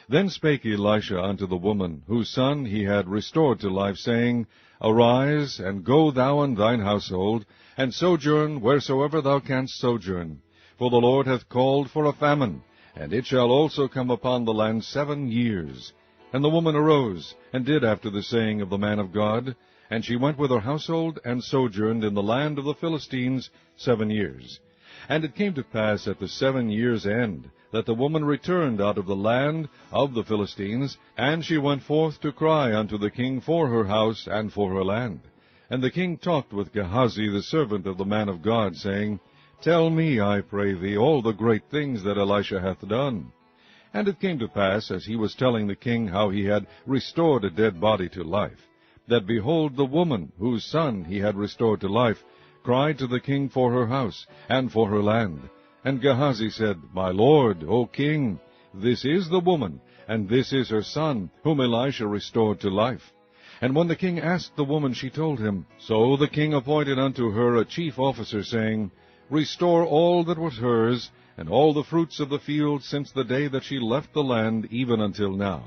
Then spake Elisha unto the woman, whose son he had restored to life, saying, Arise, and go thou and thine household, and sojourn wheresoever thou canst sojourn. For the Lord hath called for a famine, and it shall also come upon the land 7 years. And the woman arose, and did after the saying of the man of God, and she went with her household, and sojourned in the land of the Philistines 7 years. And it came to pass at the 7 years' end, that the woman returned out of the land of the Philistines, and she went forth to cry unto the king for her house and for her land. And the king talked with Gehazi the servant of the man of God, saying, Tell me, I pray thee, all the great things that Elisha hath done. And it came to pass, as he was telling the king how he had restored a dead body to life, that behold, the woman, whose son he had restored to life, cried to the king for her house and for her land. And Gehazi said, My lord, O king, this is the woman, and this is her son, whom Elisha restored to life. And when the king asked the woman, she told him. So the king appointed unto her a chief officer, saying, Restore all that was hers, and all the fruits of the field, since the day that she left the land, even until now.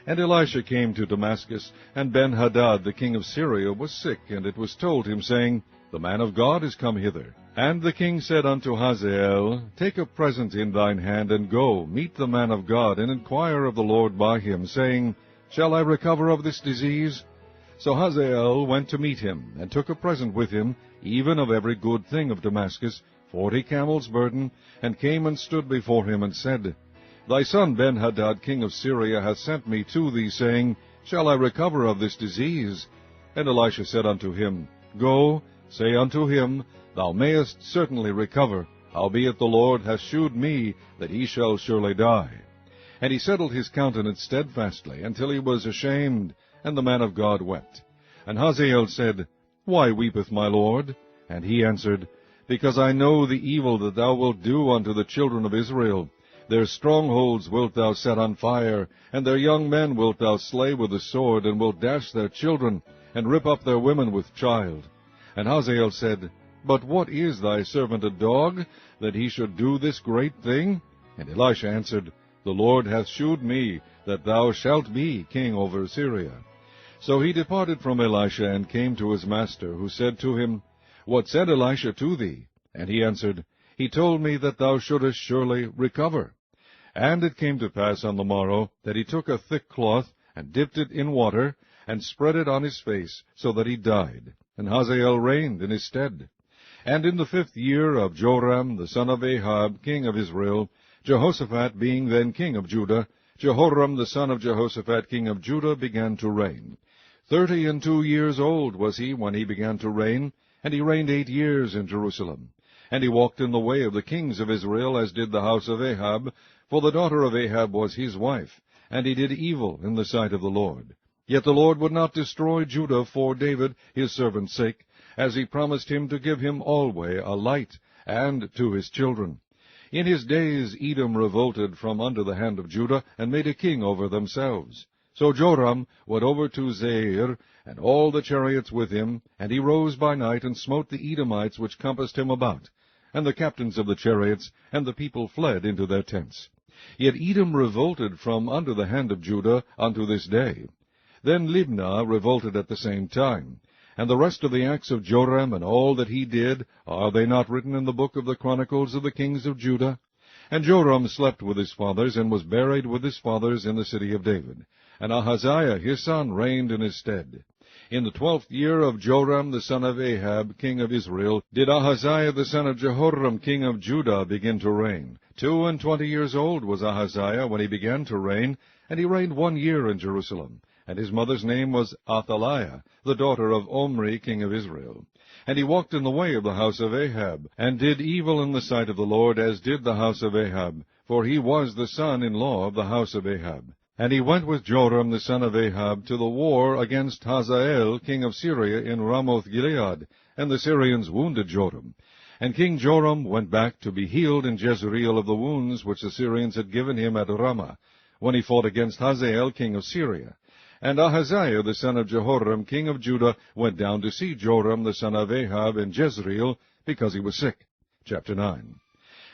And Elisha came to Damascus, and Ben-Hadad the king of Syria was sick, and it was told him, saying, The man of God is come hither. And the king said unto Hazael, Take a present in thine hand, and go, meet the man of God, and inquire of the Lord by him, saying, Shall I recover of this disease? So Hazael went to meet him, and took a present with him, even of every good thing of Damascus, 40 camels' burden, and came and stood before him, and said, Thy son Ben-Hadad king of Syria hath sent me to thee, saying, Shall I recover of this disease? And Elisha said unto him, Go, say unto him, Thou mayest certainly recover, howbeit the Lord hath shewed me that he shall surely die. And he settled his countenance steadfastly, until he was ashamed, and the man of God wept. And Hazael said, Why weepeth my lord? And he answered, Because I know the evil that thou wilt do unto the children of Israel. Their strongholds wilt thou set on fire, and their young men wilt thou slay with the sword, and wilt dash their children, and rip up their women with child. And Hazael said, But what is thy servant a dog, that he should do this great thing? And Elisha answered, The Lord hath shewed me that thou shalt be king over Syria. So he departed from Elisha, and came to his master, who said to him, What said Elisha to thee? And he answered, He told me that thou shouldest surely recover. And it came to pass on the morrow, that he took a thick cloth, and dipped it in water, and spread it on his face, so that he died. And Hazael reigned in his stead. And in the 5th year of Joram the son of Ahab, king of Israel, Jehoshaphat being then king of Judah, Jehoram the son of Jehoshaphat, king of Judah, began to reign. 32 years old was he when he began to reign, and he reigned 8 years in Jerusalem. And he walked in the way of the kings of Israel, as did the house of Ahab, for the daughter of Ahab was his wife, and he did evil in the sight of the Lord. Yet the Lord would not destroy Judah for David his servant's sake, as he promised him to give him alway a light, and to his children. In his days Edom revolted from under the hand of Judah, and made a king over themselves. So Joram went over to Zair, and all the chariots with him, and he rose by night, and smote the Edomites which compassed him about. And the captains of the chariots and the people fled into their tents. Yet Edom revolted from under the hand of Judah unto this day. Then Libnah revolted at the same time. And the rest of the acts of Joram, and all that he did, are they not written in the book of the Chronicles of the kings of Judah? And Joram slept with his fathers, and was buried with his fathers in the city of David. And Ahaziah his son reigned in his stead. In the 12th year of Joram the son of Ahab, king of Israel, did Ahaziah the son of Jehoram, king of Judah, begin to reign. 22 years old was Ahaziah when he began to reign, and he reigned 1 year in Jerusalem. And his mother's name was Athaliah, the daughter of Omri, king of Israel. And he walked in the way of the house of Ahab, and did evil in the sight of the Lord, as did the house of Ahab, for he was the son-in-law of the house of Ahab. And he went with Joram the son of Ahab to the war against Hazael, king of Syria, in Ramoth-Gilead, and the Syrians wounded Joram. And King Joram went back to be healed in Jezreel of the wounds which the Syrians had given him at Ramah, when he fought against Hazael, king of Syria. And Ahaziah the son of Jehoram, king of Judah, went down to see Joram the son of Ahab in Jezreel, because he was sick. Chapter 9.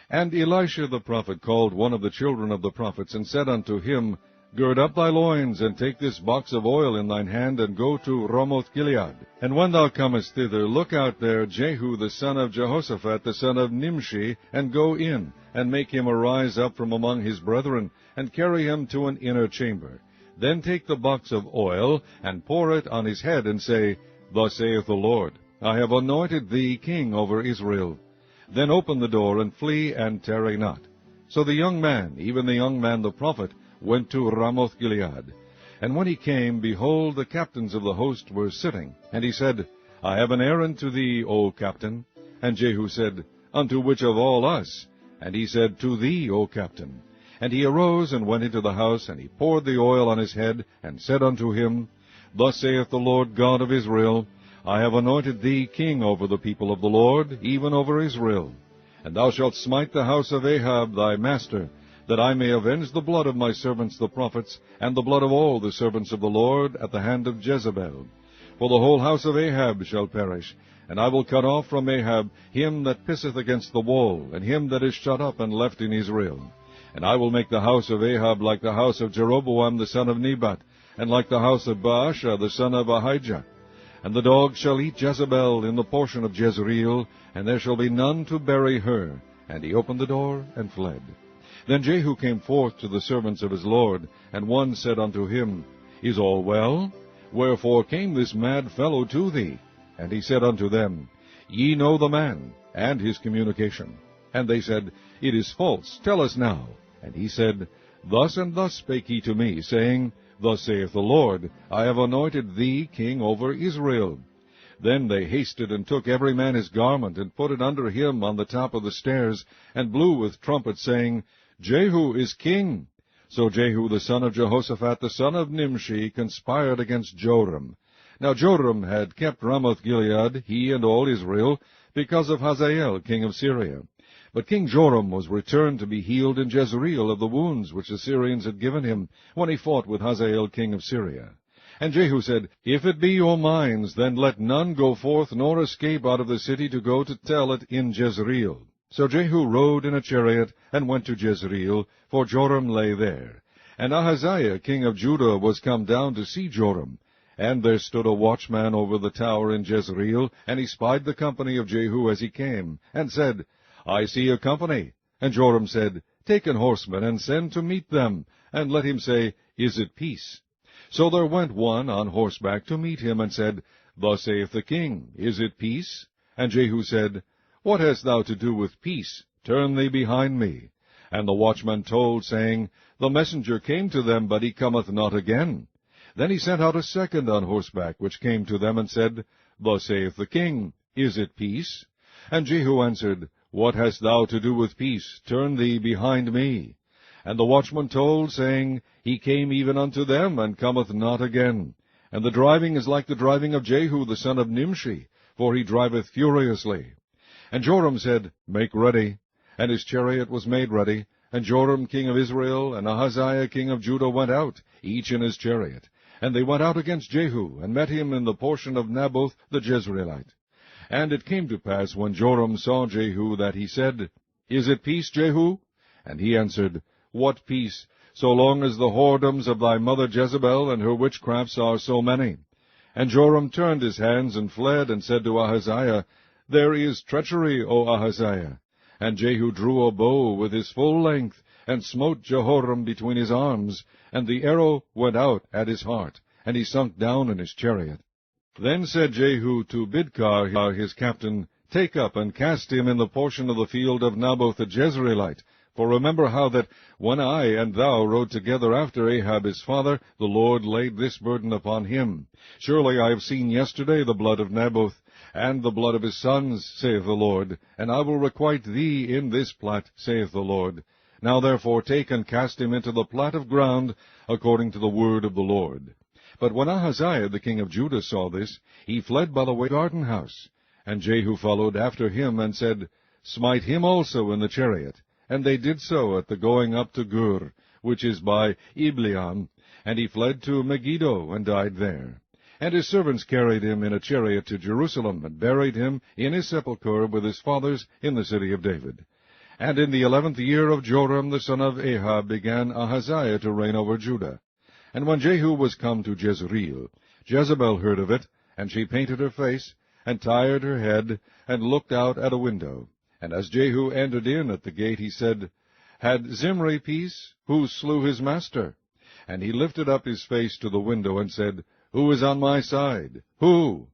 And Elisha the prophet called one of the children of the prophets, and said unto him, Gird up thy loins, and take this box of oil in thine hand, and go to Ramoth-Gilead. And when thou comest thither, look out there Jehu the son of Jehoshaphat the son of Nimshi, and go in, and make him arise up from among his brethren, and carry him to an inner chamber. Then take the box of oil, and pour it on his head, and say, Thus saith the Lord, I have anointed thee king over Israel. Then open the door, and flee, and tarry not. So the young man, even the young man the prophet, went to Ramoth-Gilead. And when he came, behold, the captains of the host were sitting. And he said, I have an errand to thee, O captain. And Jehu said, Unto which of all us? And he said, To thee, O captain. And he arose and went into the house, and he poured the oil on his head, and said unto him, Thus saith the Lord God of Israel, I have anointed thee king over the people of the Lord, even over Israel. And thou shalt smite the house of Ahab thy master, that I may avenge the blood of my servants the prophets, and the blood of all the servants of the Lord, at the hand of Jezebel. For the whole house of Ahab shall perish, and I will cut off from Ahab him that pisseth against the wall, and him that is shut up and left in Israel. And I will make the house of Ahab like the house of Jeroboam the son of Nebat, and like the house of Baasha the son of Ahijah. And the dogs shall eat Jezebel in the portion of Jezreel, and there shall be none to bury her. And he opened the door, and fled. Then Jehu came forth to the servants of his lord, and one said unto him, Is all well? Wherefore came this mad fellow to thee? And he said unto them, Ye know the man, and his communication. And they said, It is false, tell us now. And he said, Thus and thus spake he to me, saying, Thus saith the Lord, I have anointed thee king over Israel. Then they hasted, and took every man his garment, and put it under him on the top of the stairs, and blew with trumpets, saying, Jehu is king. So Jehu the son of Jehoshaphat the son of Nimshi conspired against Joram. Now Joram had kept Ramoth-Gilead, he and all Israel, because of Hazael king of Syria. But King Joram was returned to be healed in Jezreel of the wounds which the Syrians had given him, when he fought with Hazael king of Syria. And Jehu said, If it be your minds, then let none go forth nor escape out of the city to go to tell it in Jezreel. So Jehu rode in a chariot, and went to Jezreel, for Joram lay there. And Ahaziah king of Judah was come down to see Joram. And there stood a watchman over the tower in Jezreel, and he spied the company of Jehu as he came, and said, I see a company. And Joram said, Take an horseman, and send to meet them, and let him say, Is it peace? So there went one on horseback to meet him, and said, Thus saith the king, Is it peace? And Jehu said, What hast thou to do with peace? Turn thee behind me. And the watchman told, saying, The messenger came to them, but he cometh not again. Then he sent out a second on horseback, which came to them, and said, Thus saith the king, Is it peace? And Jehu answered, What hast thou to do with peace? Turn thee behind me. And the watchman told, saying, He came even unto them, and cometh not again. And the driving is like the driving of Jehu the son of Nimshi, for he driveth furiously. And Joram said, Make ready. And his chariot was made ready. And Joram king of Israel and Ahaziah king of Judah went out, each in his chariot. And they went out against Jehu, and met him in the portion of Naboth the Jezreelite. And it came to pass, when Joram saw Jehu, that he said, Is it peace, Jehu? And he answered, What peace, so long as the whoredoms of thy mother Jezebel and her witchcrafts are so many? And Joram turned his hands and fled, and said to Ahaziah, There is treachery, O Ahaziah. And Jehu drew a bow with his full length, and smote Jehoram between his arms, and the arrow went out at his heart, and he sunk down in his chariot. Then said Jehu to Bidkar his captain, Take up and cast him in the portion of the field of Naboth the Jezreelite. For remember how that, when I and thou rode together after Ahab his father, the Lord laid this burden upon him. Surely I have seen yesterday the blood of Naboth, and the blood of his sons, saith the Lord, and I will requite thee in this plat, saith the Lord. Now therefore take and cast him into the plat of ground, according to the word of the Lord. But when Ahaziah the king of Judah saw this, he fled by the way garden house. And Jehu followed after him, and said, Smite him also in the chariot. And they did so at the going up to Gur, which is by Ibleam, and he fled to Megiddo, and died there. And his servants carried him in a chariot to Jerusalem, and buried him in his sepulchre with his fathers in the city of David. And in the 11th year of Joram the son of Ahab began Ahaziah to reign over Judah. And when Jehu was come to Jezreel, Jezebel heard of it, and she painted her face, and tired her head, and looked out at a window. And as Jehu entered in at the gate, he said, Had Zimri peace? Who slew his master? And he lifted up his face to the window, and said, Who is on my side? Who?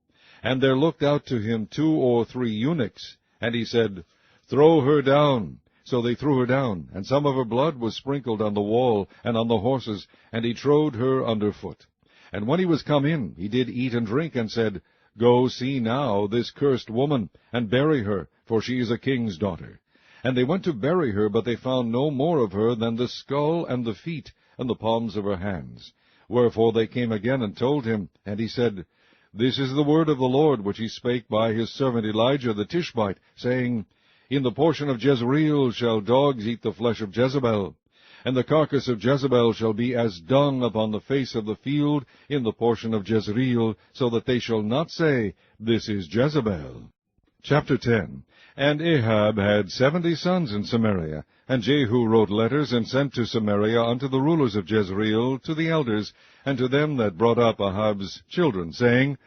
And there looked out to him 2 or 3 eunuchs. And he said, Throw her down. So they threw her down, and some of her blood was sprinkled on the wall and on the horses, and he trode her under foot. And when he was come in, he did eat and drink, and said, Go see now this cursed woman, and bury her, for she is a king's daughter. And they went to bury her, but they found no more of her than the skull and the feet, and the palms of her hands. Wherefore they came again and told him, and he said, This is the word of the Lord, which he spake by his servant Elijah the Tishbite, saying, In the portion of Jezreel shall dogs eat the flesh of Jezebel, and the carcass of Jezebel shall be as dung upon the face of the field in the portion of Jezreel, so that they shall not say, This is Jezebel. Chapter 10. And Ahab had 70 sons in Samaria, and Jehu wrote letters, and sent to Samaria unto the rulers of Jezreel, to the elders, and to them that brought up Ahab's children, saying,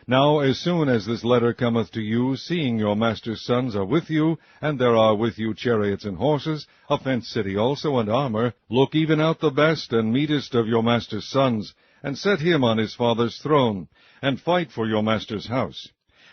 Now as soon as this letter cometh to you, seeing your master's sons are with you, and there are with you chariots and horses, a fenced city also, and armor, look even out the best and meetest of your master's sons, and set him on his father's throne, and fight for your master's house.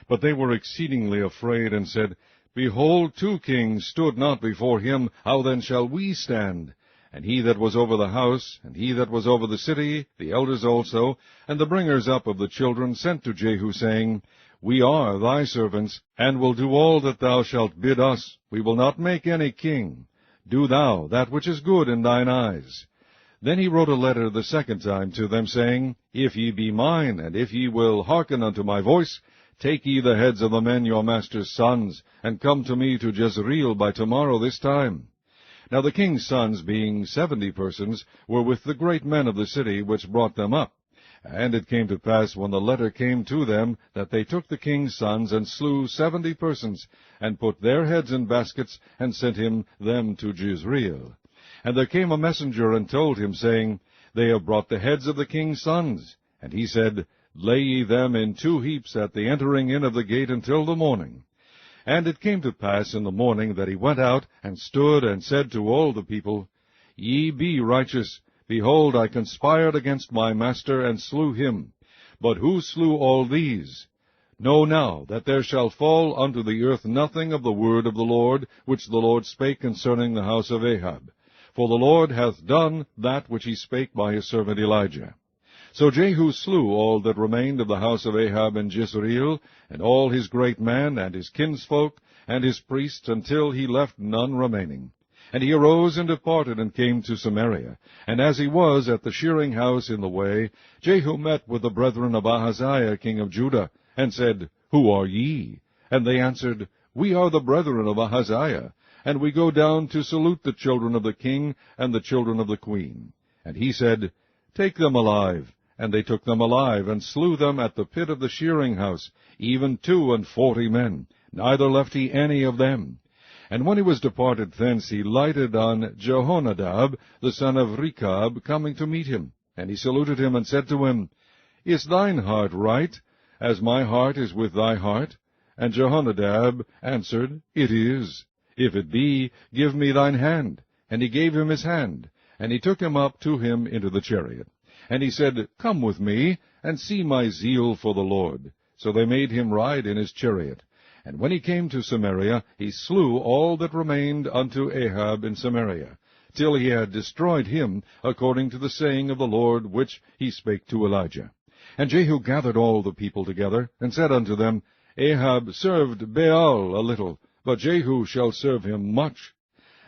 But they were exceedingly afraid, and said, Behold, 2 kings stood not before him, how then shall we stand? And he that was over the house, and he that was over the city, the elders also, and the bringers up of the children, sent to Jehu, saying, We are thy servants, and will do all that thou shalt bid us. We will not make any king. Do thou that which is good in thine eyes. Then he wrote a letter the second time to them, saying, If ye be mine, and if ye will hearken unto my voice, take ye the heads of the men your master's sons, and come to me to Jezreel by tomorrow this time. Now the king's sons, being 70 persons, were with the great men of the city, which brought them up. And it came to pass, when the letter came to them, that they took the king's sons, and slew 70 persons, and put their heads in baskets, and sent them to Jezreel. And there came a messenger, and told him, saying, They have brought the heads of the king's sons. And he said, Lay ye them in 2 heaps at the entering in of the gate until the morning. And it came to pass in the morning that he went out, and stood, and said to all the people, Ye be righteous. Behold, I conspired against my master, and slew him. But who slew all these? Know now that there shall fall unto the earth nothing of the word of the Lord, which the Lord spake concerning the house of Ahab. For the Lord hath done that which he spake by his servant Elijah. So Jehu slew all that remained of the house of Ahab in Jezreel, and all his great men, and his kinsfolk, and his priests, until he left none remaining. And he arose and departed, and came to Samaria. And as he was at the shearing house in the way, Jehu met with the brethren of Ahaziah king of Judah, and said, Who are ye? And they answered, We are the brethren of Ahaziah, and we go down to salute the children of the king and the children of the queen. And he said, Take them alive. And they took them alive, and slew them at the pit of the shearing house, even 42 men, neither left he any of them. And when he was departed thence, he lighted on Jehonadab, the son of Rechab, coming to meet him. And he saluted him, and said to him, Is thine heart right, as my heart is with thy heart? And Jehonadab answered, It is. If it be, give me thine hand. And he gave him his hand, and he took him up to him into the chariot. And he said, Come with me, and see my zeal for the Lord. So they made him ride in his chariot. And when he came to Samaria, he slew all that remained unto Ahab in Samaria, till he had destroyed him, according to the saying of the Lord, which he spake to Elijah. And Jehu gathered all the people together, and said unto them, Ahab served Baal a little, but Jehu shall serve him much.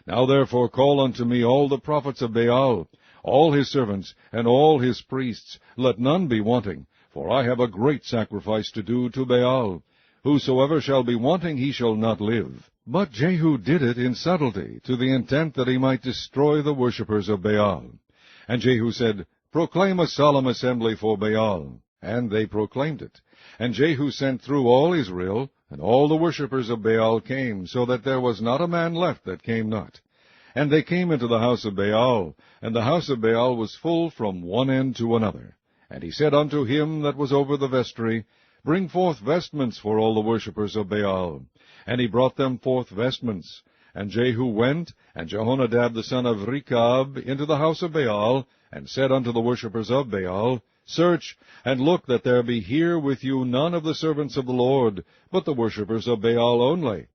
Now therefore call unto me all the prophets of Baal, all his servants, and all his priests, let none be wanting, for I have a great sacrifice to do to Baal. Whosoever shall be wanting, he shall not live. But Jehu did it in subtlety, to the intent that he might destroy the worshippers of Baal. And Jehu said, Proclaim a solemn assembly for Baal. And they proclaimed it. And Jehu sent through all Israel, and all the worshippers of Baal came, so that there was not a man left that came not. And they came into the house of Baal, and the house of Baal was full from one end to another. And he said unto him that was over the vestry, Bring forth vestments for all the worshippers of Baal. And he brought them forth vestments. And Jehu went, and Jehonadab the son of Rechab, into the house of Baal, and said unto the worshippers of Baal, Search, and look that there be here with you none of the servants of the Lord, but the worshippers of Baal only.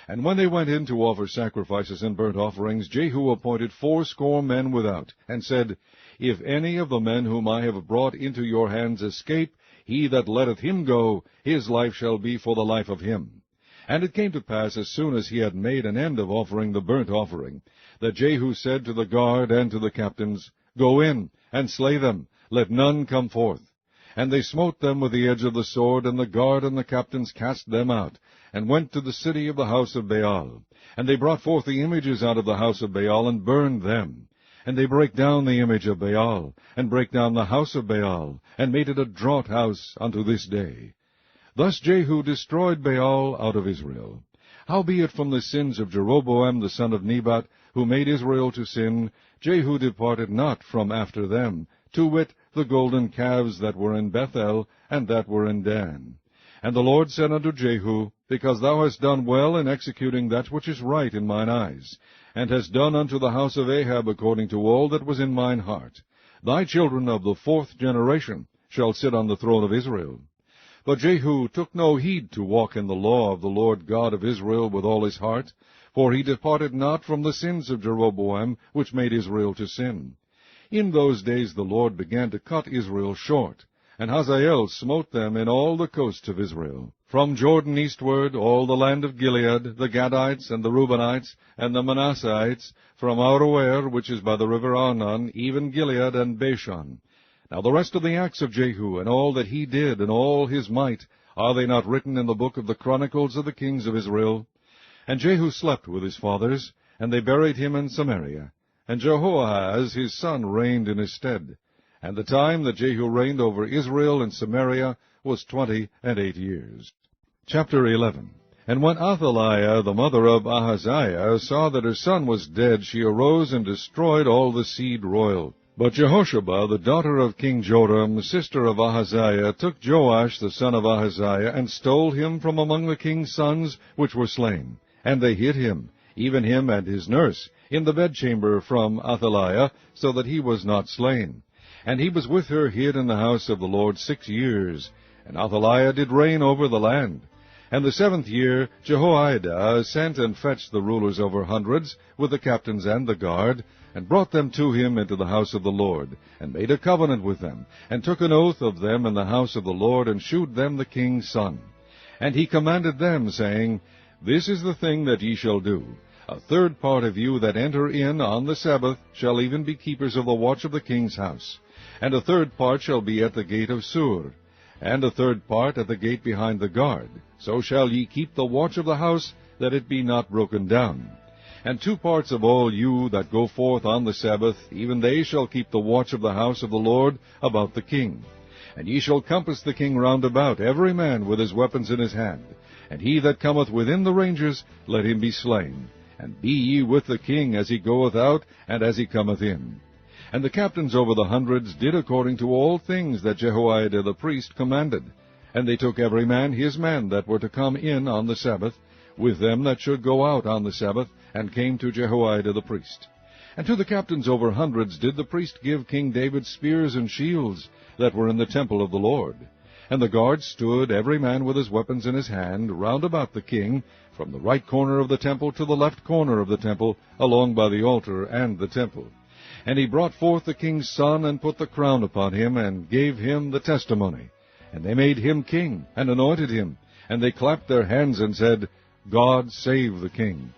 And when they went in to offer sacrifices and burnt offerings, Jehu appointed 80 men without, and said, If any of the men whom I have brought into your hands escape, he that letteth him go, his life shall be for the life of him. And it came to pass, as soon as he had made an end of offering the burnt offering, that Jehu said to the guard and to the captains, Go in, and slay them, let none come forth. And they smote them with the edge of the sword, and the guard and the captains cast them out, and went to the city of the house of Baal. And they brought forth the images out of the house of Baal, and burned them. And they brake down the image of Baal, and brake down the house of Baal, and made it a draught house unto this day. Thus Jehu destroyed Baal out of Israel. Howbeit from the sins of Jeroboam the son of Nebat, who made Israel to sin, Jehu departed not from after them, to wit, the golden calves that were in Bethel, and that were in Dan. And the Lord said unto Jehu, Because thou hast done well in executing that which is right in mine eyes, and hast done unto the house of Ahab according to all that was in mine heart, thy children of the 4th generation shall sit on the throne of Israel. But Jehu took no heed to walk in the law of the Lord God of Israel with all his heart, for he departed not from the sins of Jeroboam, which made Israel to sin. In those days the Lord began to cut Israel short, And Hazael smote them in all the coasts of Israel, from Jordan eastward, all the land of Gilead, the Gadites, and the Reubenites, and the Manasseites, from Aroer, which is by the river Arnon, even Gilead and Bashan. Now the rest of the acts of Jehu, and all that he did, and all his might, are they not written in the book of the Chronicles of the kings of Israel? And Jehu slept with his fathers, and they buried him in Samaria. And Jehoahaz his son reigned in his stead. And the time that Jehu reigned over Israel and Samaria was 28 years. Chapter 11. And when Athaliah, the mother of Ahaziah, saw that her son was dead, she arose and destroyed all the seed royal. But Jehosheba, the daughter of King Joram, sister of Ahaziah, took Joash the son of Ahaziah, and stole him from among the king's sons which were slain. And they hid him, even him and his nurse, in the bedchamber from Athaliah, so that he was not slain. And he was with her hid in the house of the Lord 6 years. And Athaliah did reign over the land. And the 7th year Jehoiada sent and fetched the rulers over hundreds, with the captains and the guard, and brought them to him into the house of the Lord, and made a covenant with them, and took an oath of them in the house of the Lord, and shewed them the king's son. And he commanded them, saying, This is the thing that ye shall do. A third part of you that enter in on the Sabbath shall even be keepers of the watch of the king's house. And a third part shall be at the gate of Sur, and a third part at the gate behind the guard. So shall ye keep the watch of the house, that it be not broken down. And 2 parts of all you that go forth on the Sabbath, even they shall keep the watch of the house of the Lord about the king. And ye shall compass the king round about, every man with his weapons in his hand. And he that cometh within the ranges, let him be slain. And be ye with the king as he goeth out, and as he cometh in. And the captains over the hundreds did according to all things that Jehoiada the priest commanded. And they took every man his men that were to come in on the Sabbath, with them that should go out on the Sabbath, and came to Jehoiada the priest. And to the captains over hundreds did the priest give King David spears and shields that were in the temple of the Lord. And the guards stood, every man with his weapons in his hand, round about the king, from the right corner of the temple to the left corner of the temple, along by the altar and the temple. And he brought forth the king's son, and put the crown upon him, and gave him the testimony. And they made him king, and anointed him. And they clapped their hands, and said, God save the king.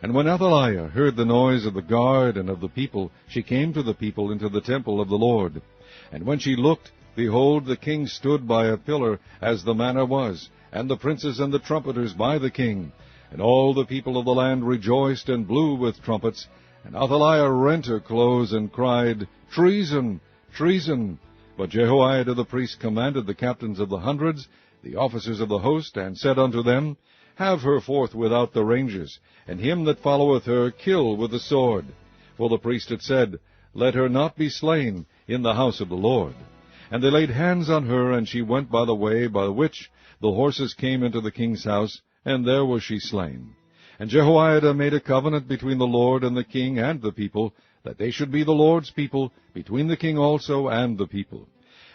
And when Athaliah heard the noise of the guard and of the people, she came to the people into the temple of the Lord. And when she looked, behold, the king stood by a pillar, as the manner was, and the princes and the trumpeters by the king. And all the people of the land rejoiced and blew with trumpets. And Athaliah rent her clothes, and cried, Treason! Treason! But Jehoiada the priest commanded the captains of the hundreds, the officers of the host, and said unto them, Have her forth without the ranges, and him that followeth her kill with the sword. For the priest had said, Let her not be slain in the house of the Lord. And they laid hands on her, and she went by the way by which the horses came into the king's house, and there was she slain. And Jehoiada made a covenant between the Lord and the king and the people, that they should be the Lord's people, between the king also and the people.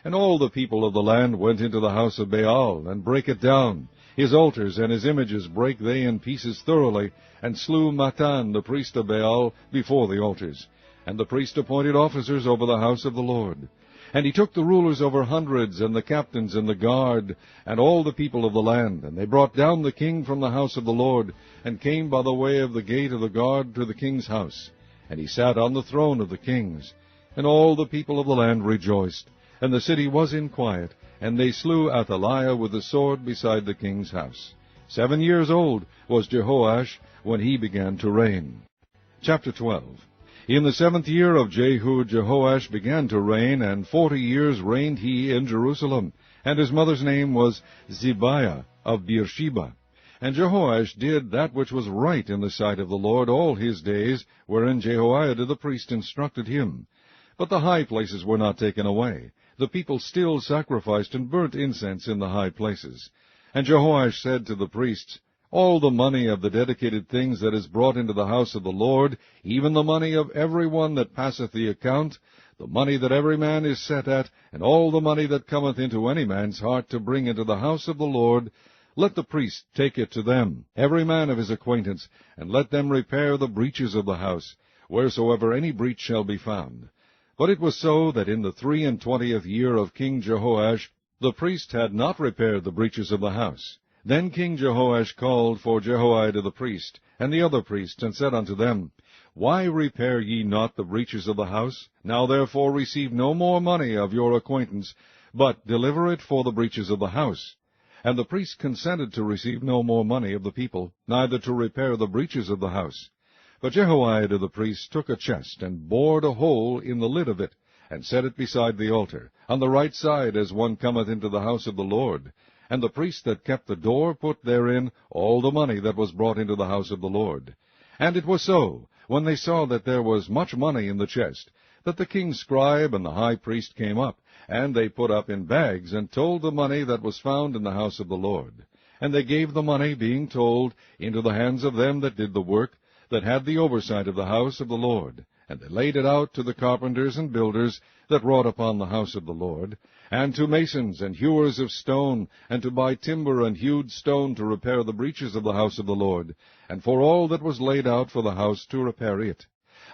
And all the people of the land went into the house of Baal, and brake it down. His altars and his images brake they in pieces thoroughly, and slew Mattan the priest of Baal before the altars. And the priest appointed officers over the house of the Lord. And he took the rulers over hundreds, and the captains, and the guard, and all the people of the land. And they brought down the king from the house of the Lord, and came by the way of the gate of the guard to the king's house. And he sat on the throne of the kings. And all the people of the land rejoiced, and the city was in quiet, and they slew Athaliah with the sword beside the king's house. 7 years old was Jehoash when he began to reign. Chapter 12. In the 7th year of Jehu, Jehoash began to reign, and 40 years reigned he in Jerusalem. And his mother's name was Zibiah of Beersheba. And Jehoash did that which was right in the sight of the Lord all his days, wherein Jehoiada the priest instructed him. But the high places were not taken away. The people still sacrificed and burnt incense in the high places. And Jehoash said to the priests, All the money of the dedicated things that is brought into the house of the Lord, even the money of every one that passeth the account, the money that every man is set at, and all the money that cometh into any man's heart to bring into the house of the Lord, let the priest take it to them, every man of his acquaintance, and let them repair the breaches of the house, wheresoever any breach shall be found. But it was so that in the 23 year of King Jehoash, the priest had not repaired the breaches of the house. Then King Jehoash called for Jehoiada the priest, and the other priests, and said unto them, Why repair ye not the breaches of the house? Now therefore receive no more money of your acquaintance, but deliver it for the breaches of the house. And the priests consented to receive no more money of the people, neither to repair the breaches of the house. But Jehoiada the priest took a chest, and bored a hole in the lid of it, and set it beside the altar, on the right side as one cometh into the house of the Lord. And the priest that kept the door put therein all the money that was brought into the house of the Lord. And it was so, when they saw that there was much money in the chest, that the king's scribe and the high priest came up, and they put up in bags, and told the money that was found in the house of the Lord. And they gave the money, being told, into the hands of them that did the work, that had the oversight of the house of the Lord. And they laid it out to the carpenters and builders that wrought upon the house of the Lord, and to masons and hewers of stone, and to buy timber and hewed stone to repair the breaches of the house of the Lord, and for all that was laid out for the house to repair it.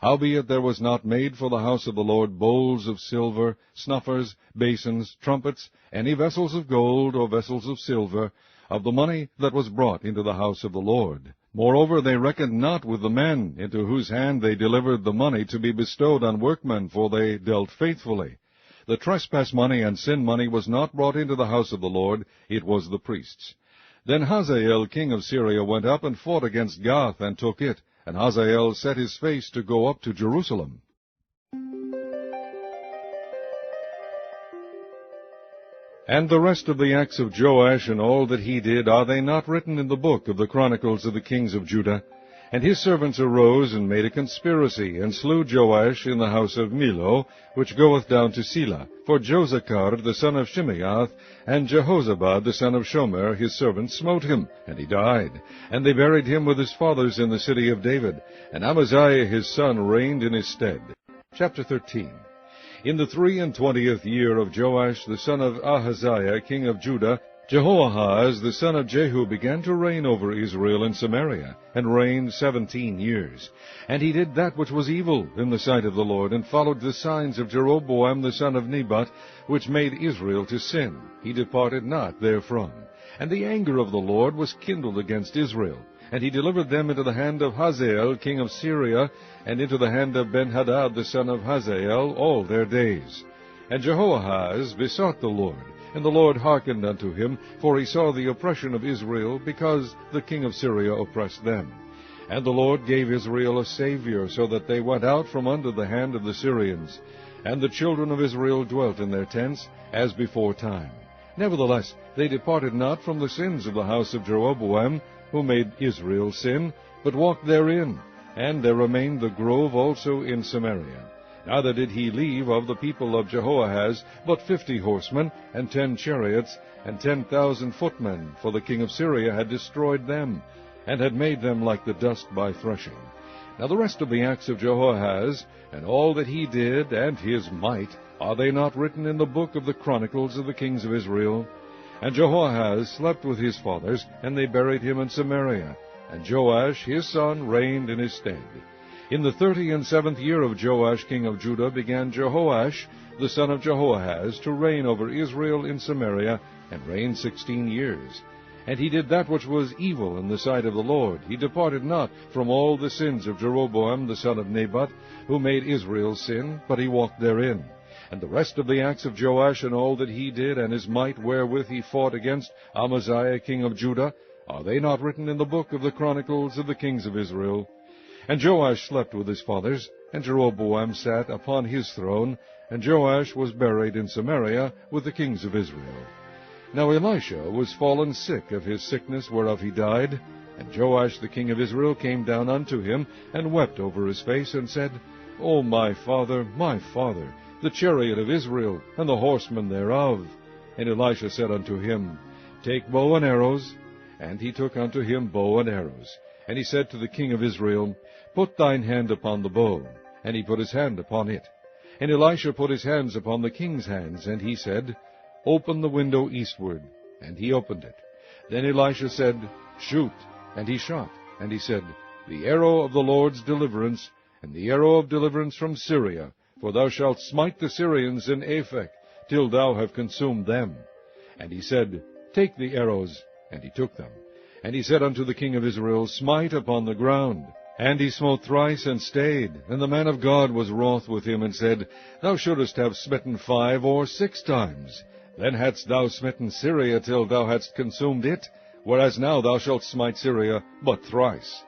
Howbeit there was not made for the house of the Lord bowls of silver, snuffers, basins, trumpets, any vessels of gold or vessels of silver, of the money that was brought into the house of the Lord. Moreover, they reckoned not with the men, into whose hand they delivered the money to be bestowed on workmen, for they dealt faithfully. The trespass money and sin money was not brought into the house of the Lord, it was the priests. Then Hazael king of Syria went up and fought against Gath, and took it, and Hazael set his face to go up to Jerusalem. And the rest of the acts of Joash, and all that he did, are they not written in the book of the Chronicles of the kings of Judah? And his servants arose, and made a conspiracy, and slew Joash in the house of Millo, which goeth down to Selah. For Josachar the son of Shimeath, and Jehozabad the son of Shomer, his servant, smote him, and he died. And they buried him with his fathers in the city of David, and Amaziah his son reigned in his stead. Chapter 13. In the 23 year of Joash the son of Ahaziah king of Judah, Jehoahaz the son of Jehu began to reign over Israel in Samaria, and reigned 17 years. And he did that which was evil in the sight of the Lord, and followed the signs of Jeroboam the son of Nebat, which made Israel to sin. He departed not therefrom. And the anger of the Lord was kindled against Israel. And he delivered them into the hand of Hazael king of Syria, and into the hand of Benhadad the son of Hazael all their days. And Jehoahaz besought the Lord, and the Lord hearkened unto him, for he saw the oppression of Israel, because the king of Syria oppressed them. And the Lord gave Israel a Savior, so that they went out from under the hand of the Syrians. And the children of Israel dwelt in their tents, as before time. Nevertheless, they departed not from the sins of the house of Jeroboam, who made Israel sin, but walked therein. And there remained the grove also in Samaria. Neither did he leave of the people of Jehoahaz but 50 horsemen, and 10 chariots, and 10,000 footmen, for the king of Syria had destroyed them, and had made them like the dust by threshing. Now the rest of the acts of Jehoahaz, and all that he did, and his might, are they not written in the book of the Chronicles of the kings of Israel? And Jehoahaz slept with his fathers, and they buried him in Samaria. And Joash his son reigned in his stead. In the 37th year of Joash king of Judah began Jehoash the son of Jehoahaz to reign over Israel in Samaria, and reigned 16 years. And he did that which was evil in the sight of the Lord. He departed not from all the sins of Jeroboam the son of Nebat, who made Israel sin, but he walked therein. And the rest of the acts of Joash, and all that he did, and his might wherewith he fought against Amaziah king of Judah, are they not written in the book of the Chronicles of the kings of Israel? And Joash slept with his fathers, and Jeroboam sat upon his throne, and Joash was buried in Samaria with the kings of Israel. Now Elisha was fallen sick of his sickness whereof he died, and Joash the king of Israel came down unto him, and wept over his face, and said, O my father, the chariot of Israel, and the horsemen thereof. And Elisha said unto him, Take bow and arrows. And he took unto him bow and arrows. And he said to the king of Israel, Put thine hand upon the bow. And he put his hand upon it. And Elisha put his hands upon the king's hands, and he said, Open the window eastward. And he opened it. Then Elisha said, Shoot. And he shot. And he said, The arrow of the Lord's deliverance, and the arrow of deliverance from Syria, for thou shalt smite the Syrians in Aphek, till thou have consumed them. And he said, Take the arrows. And he took them. And he said unto the king of Israel, Smite upon the ground. And he smote thrice, and stayed. And the man of God was wroth with him, and said, Thou shouldest have smitten 5 or 6 times. Then hadst thou smitten Syria till thou hadst consumed it, whereas now thou shalt smite Syria but thrice.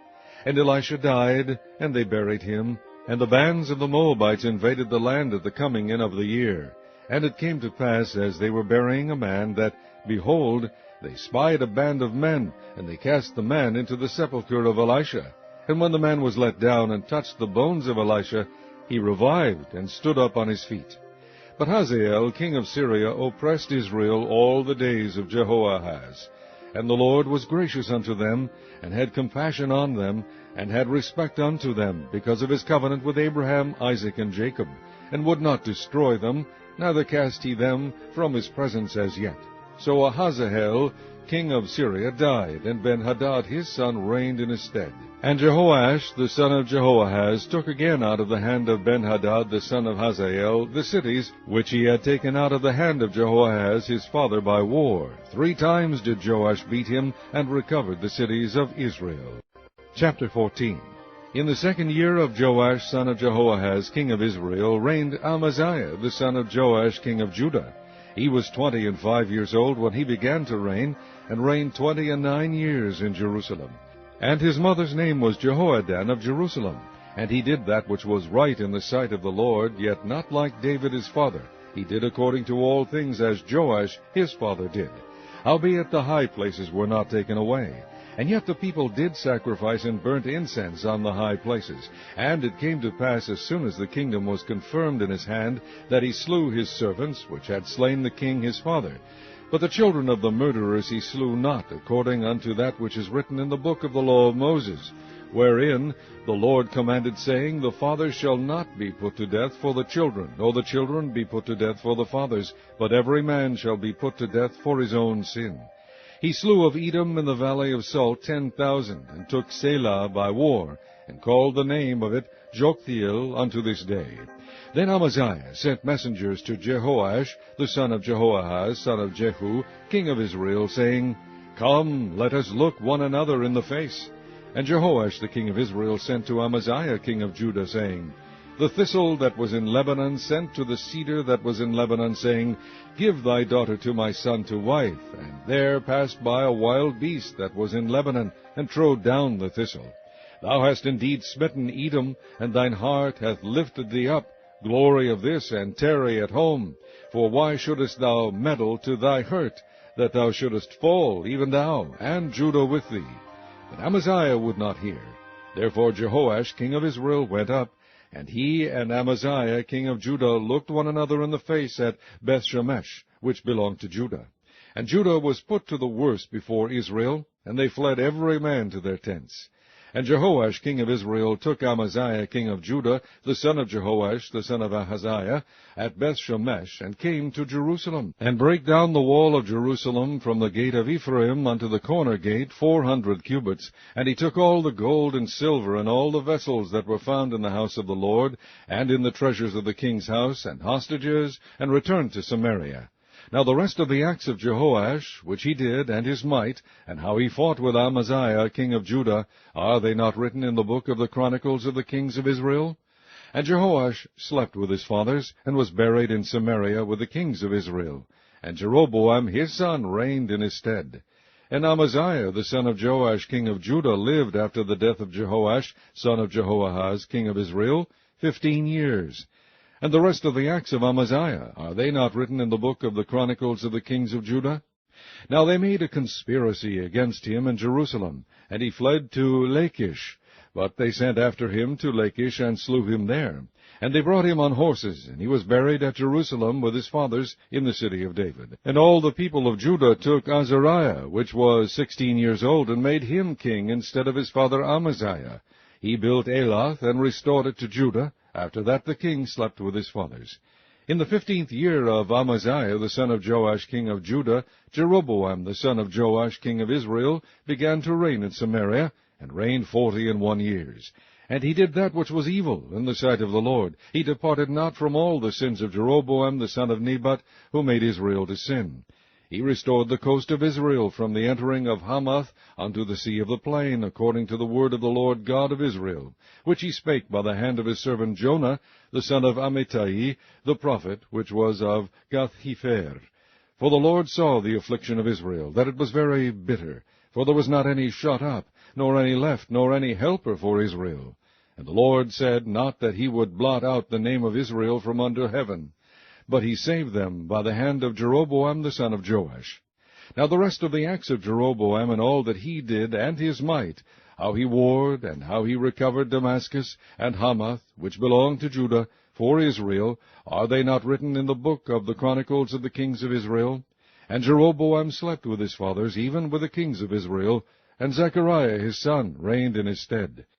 And Elisha died, and they buried him. And the bands of the Moabites invaded the land at the coming in of the year. And it came to pass, as they were burying a man, that, behold, they spied a band of men, and they cast the man into the sepulchre of Elisha. And when the man was let down and touched the bones of Elisha, he revived, and stood up on his feet. But Hazael, king of Syria, oppressed Israel all the days of Jehoahaz. And the Lord was gracious unto them, and had compassion on them, and had respect unto them, because of his covenant with Abraham, Isaac, and Jacob, and would not destroy them, neither cast he them from his presence as yet. So Ahaziel, king of Syria, died, and Ben-Hadad his son reigned in his stead. And Jehoash, the son of Jehoahaz, took again out of the hand of Ben-Hadad, the son of Hazael, the cities which he had taken out of the hand of Jehoahaz his father by war. 3 times did Joash beat him, and recovered the cities of Israel. Chapter 14. In the 2nd year of Joash, son of Jehoahaz, king of Israel, reigned Amaziah, the son of Joash, king of Judah. He was 25 years old when he began to reign, and reigned 29 years in Jerusalem. And his mother's name was Jehoadan of Jerusalem. And he did that which was right in the sight of the Lord, yet not like David his father. He did according to all things as Joash his father did. Howbeit the high places were not taken away. And yet the people did sacrifice and burnt incense on the high places. And it came to pass, as soon as the kingdom was confirmed in his hand, that he slew his servants, which had slain the king his father. But the children of the murderers he slew not, according unto that which is written in the book of the law of Moses, wherein the Lord commanded, saying, The fathers shall not be put to death for the children, nor the children be put to death for the fathers, but every man shall be put to death for his own sin. He slew of Edom in the valley of Salt 10,000, and took Selah by war, and called the name of it Joktheel unto this day. Then Amaziah sent messengers to Jehoash, the son of Jehoahaz, son of Jehu, king of Israel, saying, Come, let us look one another in the face. And Jehoash the king of Israel sent to Amaziah king of Judah, saying, The thistle that was in Lebanon sent to the cedar that was in Lebanon, saying, Give thy daughter to my son to wife. And there passed by a wild beast that was in Lebanon, and trode down the thistle. Thou hast indeed smitten Edom, and thine heart hath lifted thee up. Glory of this, and tarry at home. For why shouldest thou meddle to thy hurt, that thou shouldest fall, even thou, and Judah with thee? But Amaziah would not hear. Therefore Jehoash king of Israel went up, and he and Amaziah king of Judah looked one another in the face at Bethshemesh, which belonged to Judah. And Judah was put to the worse before Israel, and they fled every man to their tents. And Jehoash king of Israel took Amaziah king of Judah, the son of Jehoash, the son of Ahaziah, at Bethshemesh, and came to Jerusalem, and brake down the wall of Jerusalem from the gate of Ephraim unto the corner gate 400 cubits. And he took all the gold and silver, and all the vessels that were found in the house of the Lord, and in the treasures of the king's house, and hostages, and returned to Samaria. Now the rest of the acts of Jehoash, which he did, and his might, and how he fought with Amaziah king of Judah, are they not written in the book of the Chronicles of the kings of Israel? And Jehoash slept with his fathers, and was buried in Samaria with the kings of Israel. And Jeroboam his son reigned in his stead. And Amaziah the son of Joash king of Judah lived after the death of Jehoash son of Jehoahaz king of Israel 15 years. And the rest of the acts of Amaziah, are they not written in the book of the Chronicles of the kings of Judah? Now they made a conspiracy against him in Jerusalem, and he fled to Lachish. But they sent after him to Lachish, and slew him there. And they brought him on horses, and he was buried at Jerusalem with his fathers in the city of David. And all the people of Judah took Azariah, which was 16 years old, and made him king instead of his father Amaziah. He built Elath, and restored it to Judah. After that the king slept with his fathers. In the 15th year of Amaziah the son of Joash king of Judah, Jeroboam the son of Joash king of Israel began to reign in Samaria, and reigned 41 years. And he did that which was evil in the sight of the Lord. He departed not from all the sins of Jeroboam the son of Nebat, who made Israel to sin. He restored the coast of Israel from the entering of Hamath unto the sea of the plain, according to the word of the Lord God of Israel, which he spake by the hand of his servant Jonah, the son of Amittai, the prophet, which was of Gath-hepher. For the Lord saw the affliction of Israel, that it was very bitter, for there was not any shut up, nor any left, nor any helper for Israel. And the Lord said not that he would blot out the name of Israel from under heaven, but he saved them by the hand of Jeroboam the son of Joash. Now the rest of the acts of Jeroboam, and all that he did, and his might, how he warred, and how he recovered Damascus, and Hamath, which belonged to Judah, for Israel, are they not written in the book of the Chronicles of the kings of Israel? And Jeroboam slept with his fathers, even with the kings of Israel, and Zechariah his son reigned in his stead.